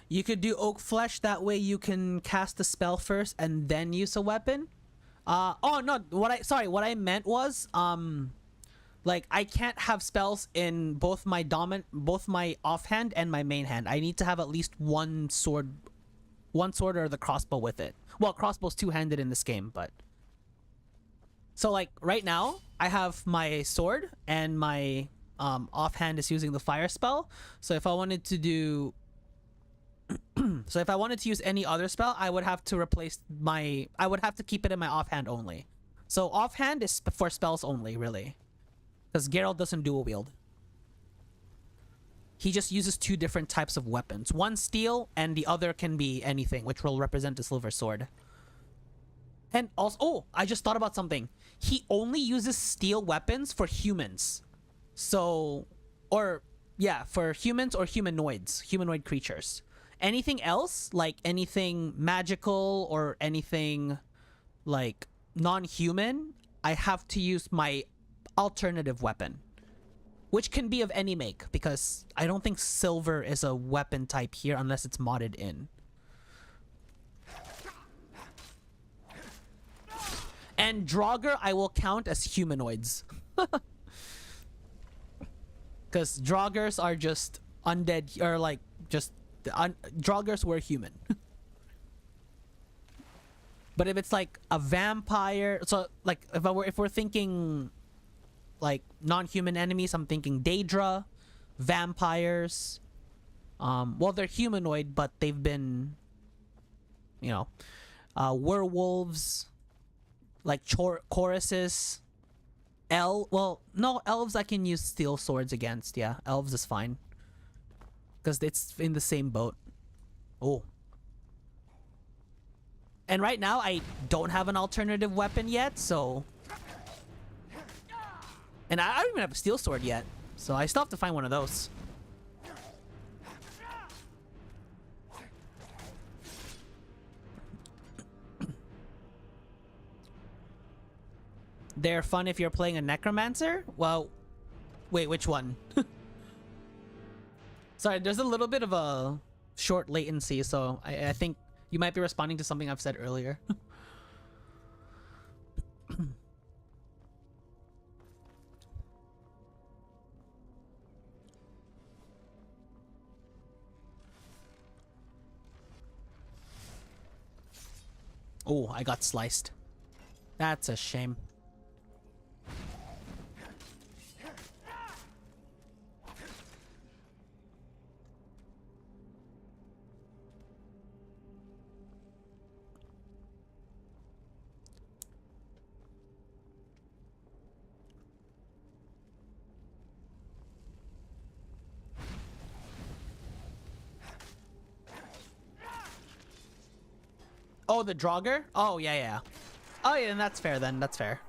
You could do oak flesh, that way you can cast the spell first and then use a weapon. Oh no, what I meant was like I can't have spells in both my offhand and my main hand. I need to have at least one sword or the crossbow with it. Well, crossbow's two-handed in this game, but so like right now I have my sword and my offhand is using the fire spell. So if I wanted to do use any other spell, I would have to keep it in my offhand only. So offhand is for spells only, really. Because Geralt doesn't dual wield. He just uses two different types of weapons. One steel, and the other can be anything, which will represent a silver sword. And also, oh, I just thought about something. He only uses steel weapons for humans. So, or, yeah, for humans or humanoid creatures. Anything else, like anything magical or anything like non-human, I have to use my alternative weapon, which can be of any make, because I don't think silver is a weapon type here unless it's modded in. And Draugr I will count as humanoids. Because Draugrs are just undead, or like just Draugrs were human. But if it's like a vampire, so like if we're thinking like non-human enemies, I'm thinking Daedra, vampires. Well, they're humanoid, but they've been, you know, werewolves, like choruses. Well, no, elves I can use steel swords against. Yeah, elves is fine. Because it's in the same boat. Oh. And right now, I don't have an alternative weapon yet, so... And I don't even have a steel sword yet. So I still have to find one of those. They're fun if you're playing a necromancer? Well, wait, which one? Sorry, there's a little bit of a short latency, so I think you might be responding to something I've said earlier. Oh, I got sliced. That's a shame. Oh, the Draugr? Oh, yeah, yeah. Oh, yeah, then that's fair then. That's fair.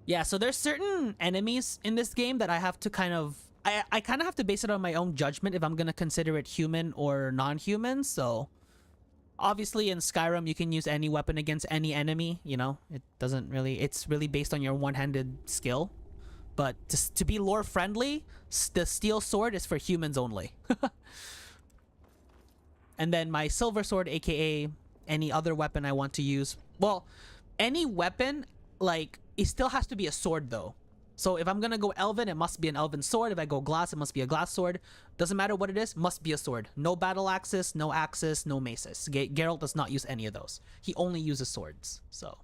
Yeah, so there's certain enemies in this game that I have to kind of... I kind of have to base it on my own judgment if I'm going to consider it human or non-human, so... Obviously, in Skyrim, you can use any weapon against any enemy, you know? It doesn't really... It's really based on your one-handed skill. But to be lore-friendly, the steel sword is for humans only. And then my silver sword, aka any other weapon I want to use. Well, any weapon, like, it still has to be a sword, though. So if I'm gonna go elven, it must be an elven sword. If I go glass, it must be a glass sword. Doesn't matter what it is, must be a sword. No battle axes, no axes, no maces. Geralt does not use any of those. He only uses swords. So,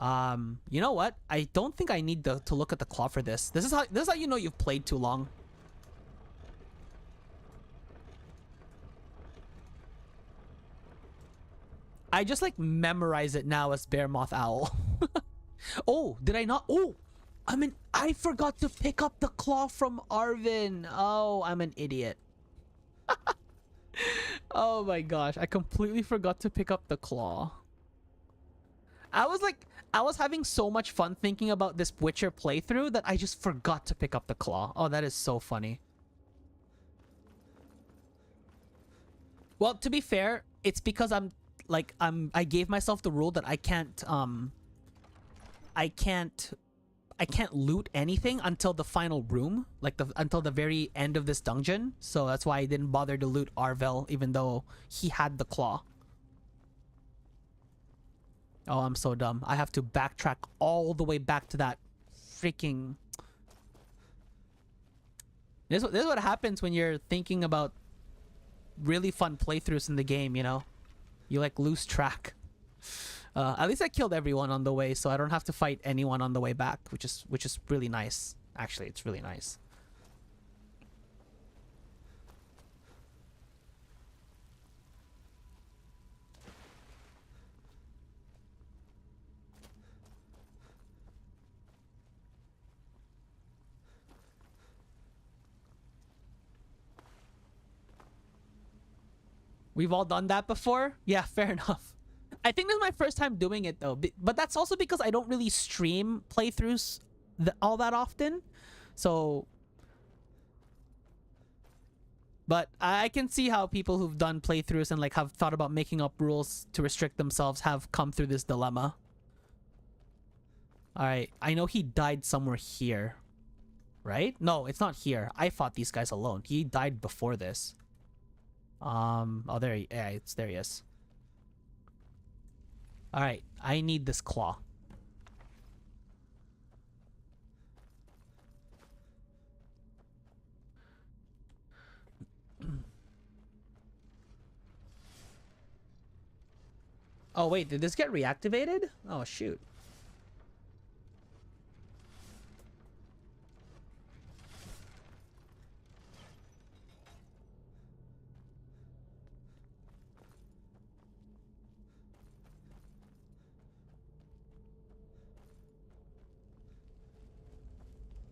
you know what? I don't think I need to look at the claw for this. This is how you know you've played too long. I just like memorize it now as Bear Moth Owl. Oh, did I not? Oh, I forgot to pick up the claw from Arvin. Oh, I'm an idiot. Oh my gosh, I completely forgot to pick up the claw. I was having so much fun thinking about this Witcher playthrough that I just forgot to pick up the claw. Oh, that is so funny. Well, to be fair, it's because I gave myself the rule that I can't loot anything until the final room, like until the very end of this dungeon. So that's why I didn't bother to loot Arvel, even though he had the claw. Oh, I'm so dumb. I have to backtrack all the way back to that freaking... This is what happens when you're thinking about really fun playthroughs in the game, you know? You like lose track. At least I killed everyone on the way, so I don't have to fight anyone on the way back, which is really nice. Actually, it's really nice. We've all done that before? Yeah, fair enough. I think this is my first time doing it though, but that's also because I don't really stream playthroughs all that often. So, but I can see how people who've done playthroughs and like have thought about making up rules to restrict themselves have come through this dilemma. All right, I know he died somewhere here, right? No, it's not here. I fought these guys alone. He died before this. Oh, there he is. All right, I need this claw. Oh wait, did this get reactivated? Oh shoot.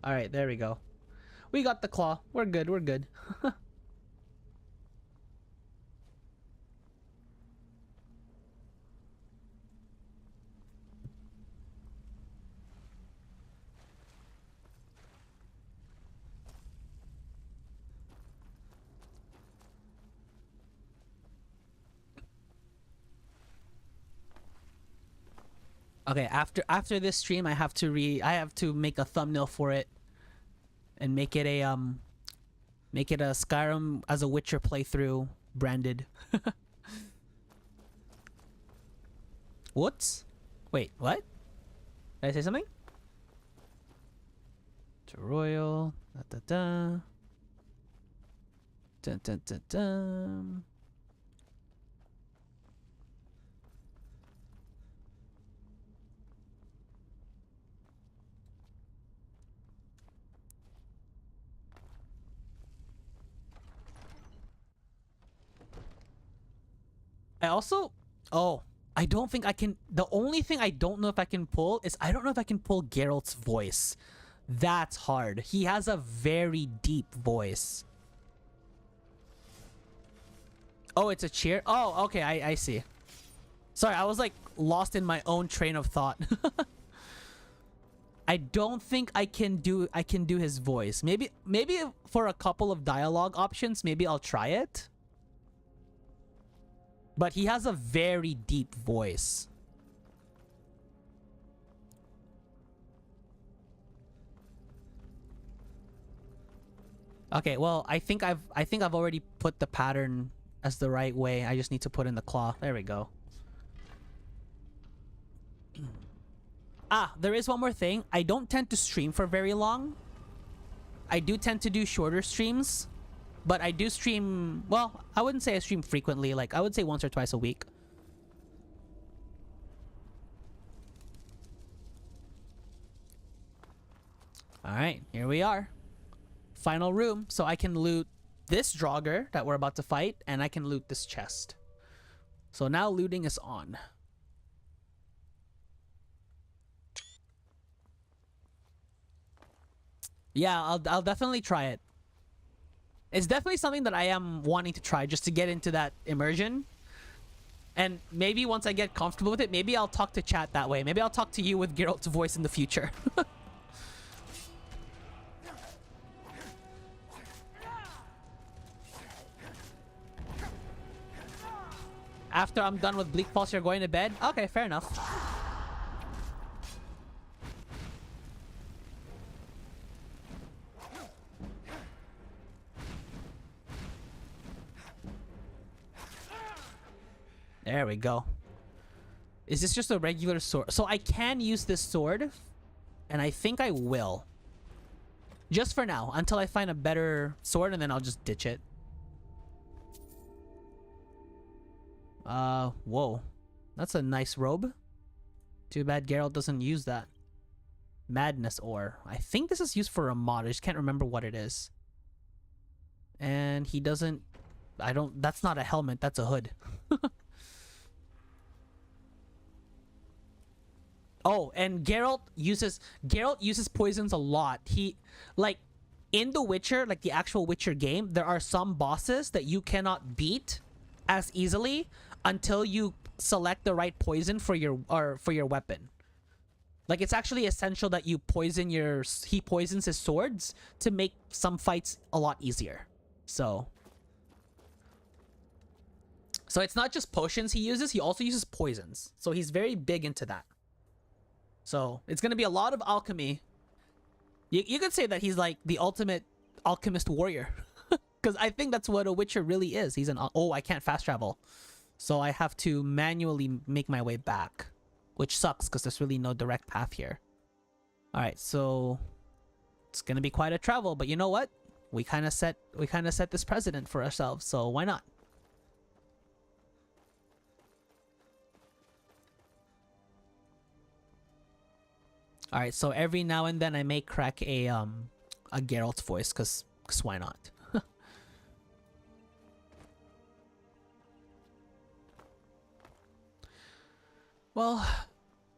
All right, there we go. We got the claw. We're good. We're good. Okay, after this stream, I have to make a thumbnail for it and make it a Skyrim as a Witcher playthrough branded. What? Wait, what? Did I say something? To Royal. Da da da. Dun dun dun dun. I also... Oh, I don't think I can... The only thing I don't know if I can pull is I don't know if I can pull Geralt's voice. That's hard. He has a very deep voice. Oh, it's a cheer? Oh, okay, I see. Sorry, I was like lost in my own train of thought. I don't think I can do his voice. Maybe for a couple of dialogue options, maybe I'll try it. But he has a very deep voice. Okay, well, I think I've already put the pattern as the right way. I just need to put in the claw. There we go. Ah, there is one more thing. I don't tend to stream for very long. I do tend to do shorter streams. But I do stream... Well, I wouldn't say I stream frequently. Like, I would say once or twice a week. Alright, here we are. Final room. So I can loot this Draugr that we're about to fight. And I can loot this chest. So now looting is on. Yeah, I'll definitely try it. It's definitely something that I am wanting to try just to get into that immersion. And maybe once I get comfortable with it, maybe I'll talk to chat that way. Maybe I'll talk to you with Geralt's voice in the future. After I'm done with Bleak Falls, you're going to bed? Okay, fair enough. There we go. Is this just a regular sword? So I can use this sword, and I think I will. Just for now, until I find a better sword, and then I'll just ditch it. Whoa. That's a nice robe. Too bad Geralt doesn't use that. Madness ore. I think this is used for a mod. I just can't remember what it is. And he doesn't... That's not a helmet. That's a hood. Oh, and Geralt uses poisons a lot. He, like, in The Witcher, like the actual Witcher game, there are some bosses that you cannot beat as easily until you select the right poison for your weapon. Like, it's actually essential that you he poisons his swords to make some fights a lot easier. So it's not just potions he uses, he also uses poisons. So he's very big into that. So it's going to be a lot of alchemy. You could say that he's like the ultimate alchemist warrior. Because I think that's what a Witcher really is. He's oh, I can't fast travel. So I have to manually make my way back. Which sucks because there's really no direct path here. Alright, so it's going to be quite a travel. But you know what? We kind of set this precedent for ourselves. So why not? Alright, so every now and then I may crack a Geralt's voice, cause why not? Well,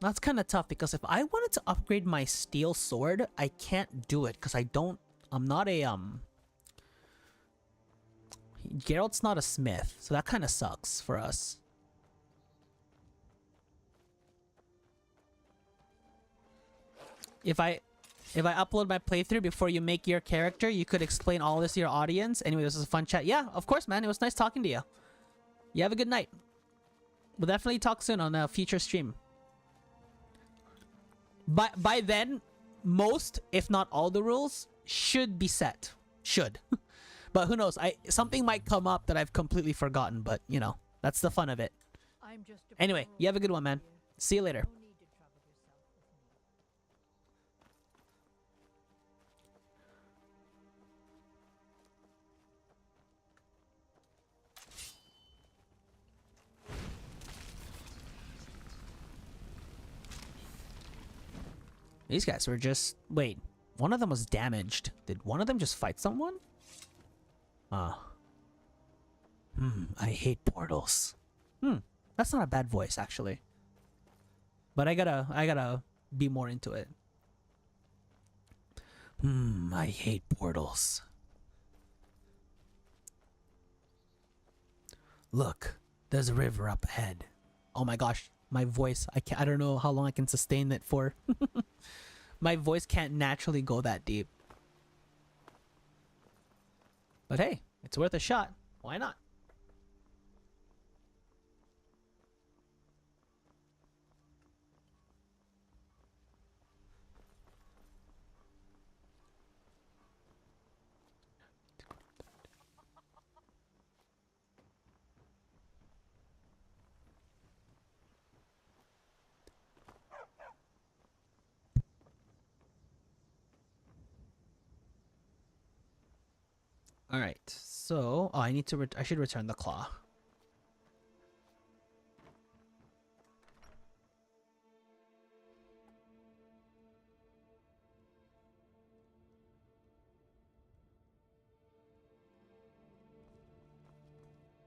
that's kind of tough because if I wanted to upgrade my steel sword, I can't do it because I'm not a Geralt's not a smith, so that kind of sucks for us. If I upload my playthrough before you make your character, you could explain all this to your audience. Anyway, this was a fun chat. Yeah, of course, man. It was nice talking to you. You have a good night. We'll definitely talk soon on a future stream. By then, most, if not all the rules should be set. Should. But who knows? Something might come up that I've completely forgotten, but you know, that's the fun of it. Anyway, you have a good one, man. See you later. These guys were just... Wait, one of them was damaged. Did one of them just fight someone? I hate portals. That's not a bad voice, actually. But I gotta be more into it. I hate portals. Look, there's a river up ahead. Oh my gosh, my voice. I don't know how long I can sustain it for. My voice can't naturally go that deep. But hey, it's worth a shot. Why not? All right, so I need to. I should return the claw.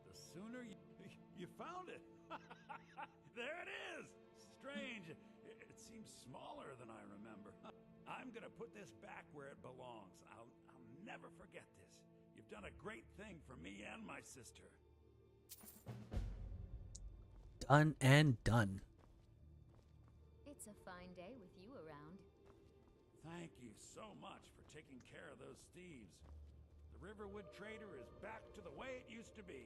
The sooner you found it. There it is. Strange. It seems smaller than I remember. I'm gonna put this back where it belongs. I'll never forget this. You've You've done a great thing for me and my sister. Done and done. It's a fine day with you around. Thank you so much for taking care of those thieves. The Riverwood Trader is back to the way it used to be.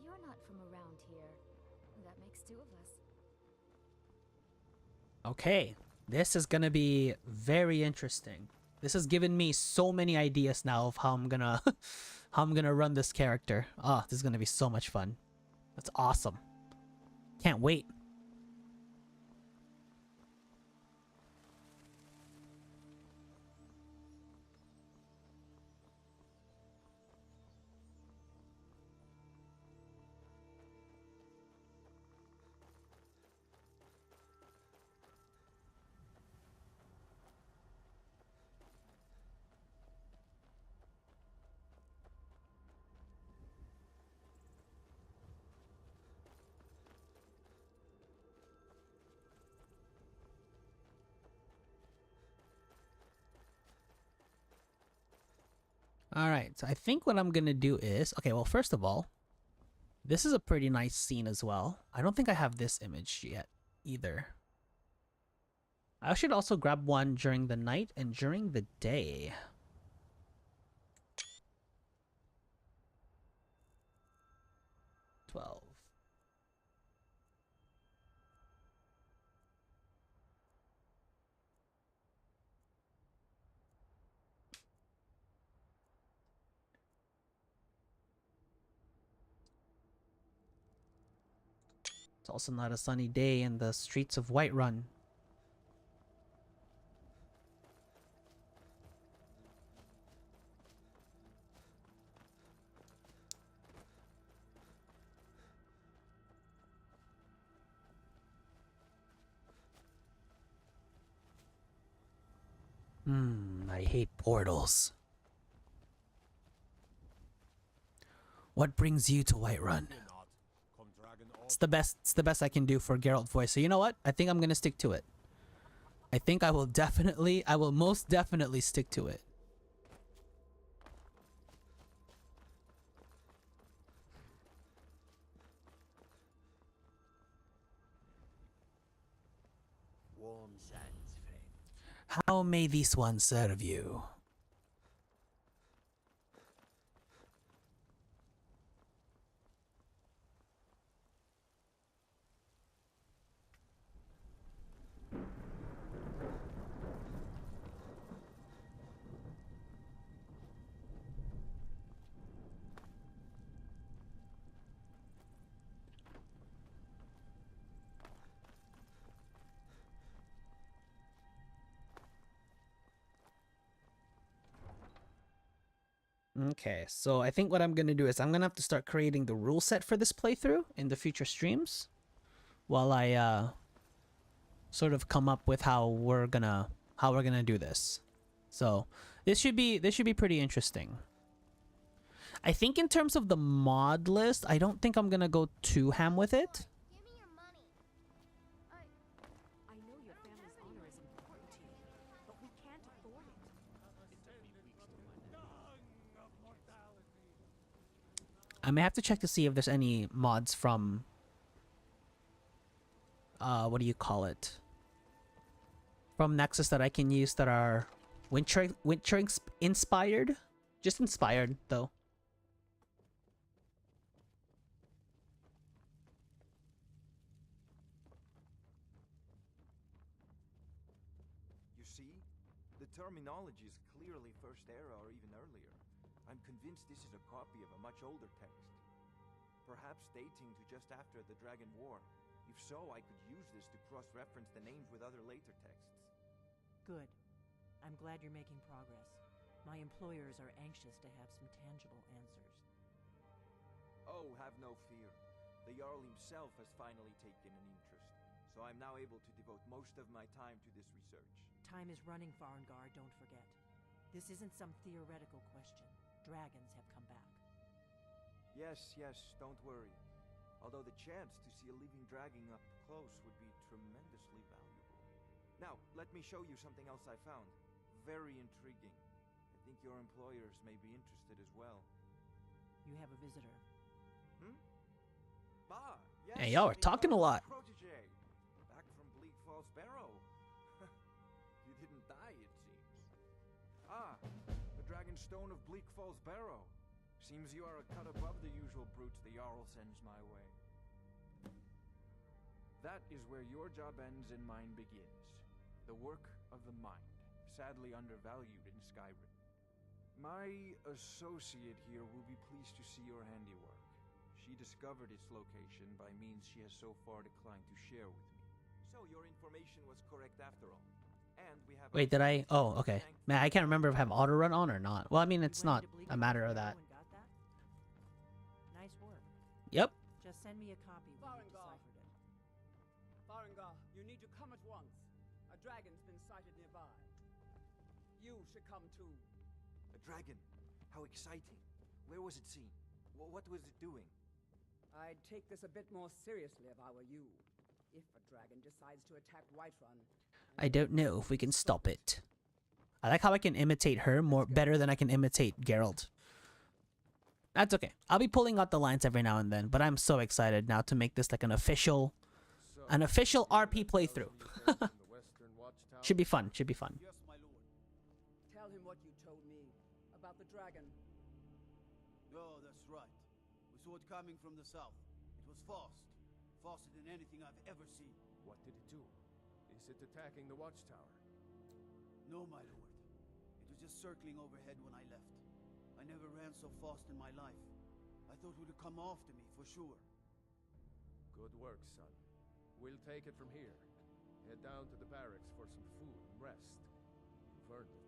You're not from around here. That makes two of us. Okay, this is gonna be very interesting. This has given me so many ideas now of how I'm gonna how I'm gonna run this character. Oh, this is gonna be so much fun. That's awesome. Can't wait. Alright, so I think what I'm gonna do is... Okay, well, first of all, this is a pretty nice scene as well. I don't think I have this image yet, either. I should also grab one during the night and during the day. It's also not a sunny day in the streets of Whiterun. I hate portals. What brings you to Whiterun? It's the best I can do for Geralt voice. So you know what? I think I'm gonna stick to it. I think I will most definitely stick to it. Warm sands, friend. How may this one serve you? Okay, so I think what I'm gonna do is I'm gonna have to start creating the rule set for this playthrough in the future streams, while I sort of come up with how we're gonna do this. So this should be pretty interesting. I think in terms of the mod list, I don't think I'm gonna go too ham with it. Give me your money. I know your family's honor is important to you, but we can't afford it. I may have to check to see if there's any mods from what do you call it? From Nexus that I can use that are winter inspired. Just inspired though. You see? The terminology is clearly First Era or even earlier. I'm convinced this is a copy of a much older text. Perhaps dating to just after the Dragon War. If so, I could use this to cross-reference the names with other later texts. Good. I'm glad you're making progress. My employers are anxious to have some tangible answers. Oh, have no fear. The Jarl himself has finally taken an interest, so I'm now able to devote most of my time to this research. Time is running, Farengar, don't forget. This isn't some theoretical question. Dragons have come back. Yes, don't worry. Although the chance to see a living dragon up close would be tremendously valuable. Now, let me show you something else I found. very intriguing. I think your employers may be interested as well. You have a visitor. Bah, yes, Hey, y'all are talking a lot. Protege, back from Bleak Falls Barrow. You didn't die, it seems. Ah, the Dragon Stone of Bleak Falls Barrow. Seems you are a cut above the usual brutes the Jarl sends my way. That is where your job ends and mine begins. The work of the mind, sadly undervalued in Skyrim. My associate here will be pleased to see your handiwork. She discovered its location by means she has so far declined to share with me. So your information was correct after all. And we have Wait, did I? Oh, okay. Man, I can't remember if I have auto run on or not. Well, I mean, it's not a matter of that. Nice work. Yep. Just send me a copy when you Farengar. deciphered it. Farengar, you need to come at once. A dragon's been sighted nearby. You should come too. a dragon. How exciting. Where was it seen? What was it doing? I'd take this a bit more seriously if I were you. If a dragon decides to attack Whiterun, I don't know if we can stop it. I like how I can imitate her more better than I can imitate Geralt. That's okay. I'll be pulling out the lines every now and then, but I'm so excited now to make this like an official RP playthrough. Should be fun. Should be fun. yes, my lord. Tell him what you told me about the dragon. Oh, that's right. We saw it coming from the south. It was fast. Faster than anything I've ever seen. What did it do? Is it attacking the watchtower? No, my lord. It was just circling overhead when I left. I never ran so fast in my life. I thought it would come after me, for sure. Good work, son. We'll take it from here. Head down to the barracks for some food and rest. You've earned it.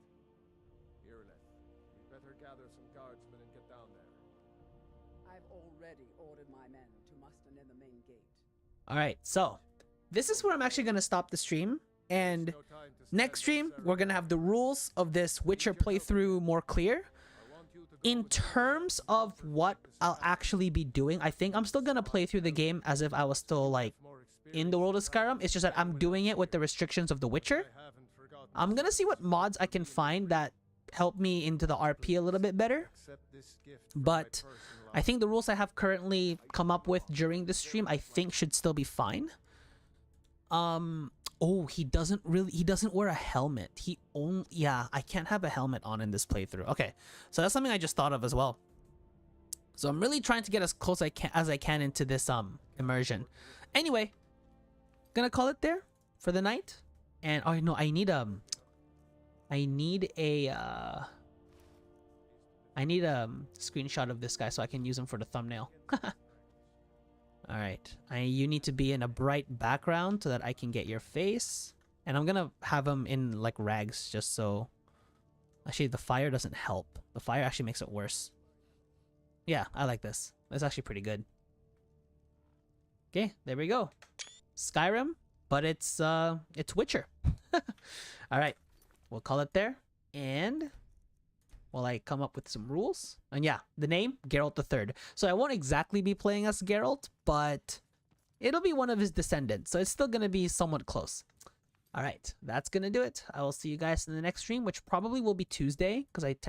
Irleth, we'd better gather some guardsmen and get down there. I've already ordered my men to muster near the main gate. Alright, so this is where I'm actually going to stop the stream. And next stream, we're going to have the rules of this Witcher playthrough more clear. In terms of what I'll actually be doing, I think I'm still going to play through the game as if I was still like in the world of Skyrim. It's just that I'm doing it with the restrictions of The Witcher. I'm going to see what mods I can find that help me into the RP a little bit better. But I think the rules I have currently come up with during the stream, I think should still be fine. Oh, he doesn't wear a helmet. Yeah, I can't have a helmet on in this playthrough. Okay, so that's something I just thought of as well. So I'm really trying to get as close as I can into this immersion. Anyway, gonna call it there for the night. And oh no, I need a screenshot of this guy so I can use him for the thumbnail. Alright, you need to be in a bright background so that I can get your face. And I'm gonna have him in like rags just so... Actually, the fire doesn't help. The fire actually makes it worse. Yeah, I like this. That's actually pretty good. Okay, there we go. Skyrim, but it's Witcher. Alright, we'll call it there. And... while I come up with some rules. And yeah, the name, Geralt III. So I won't exactly be playing as Geralt, but it'll be one of his descendants. So it's still going to be somewhat close. All right, that's going to do it. I will see you guys in the next stream, which probably will be Tuesday, because I tend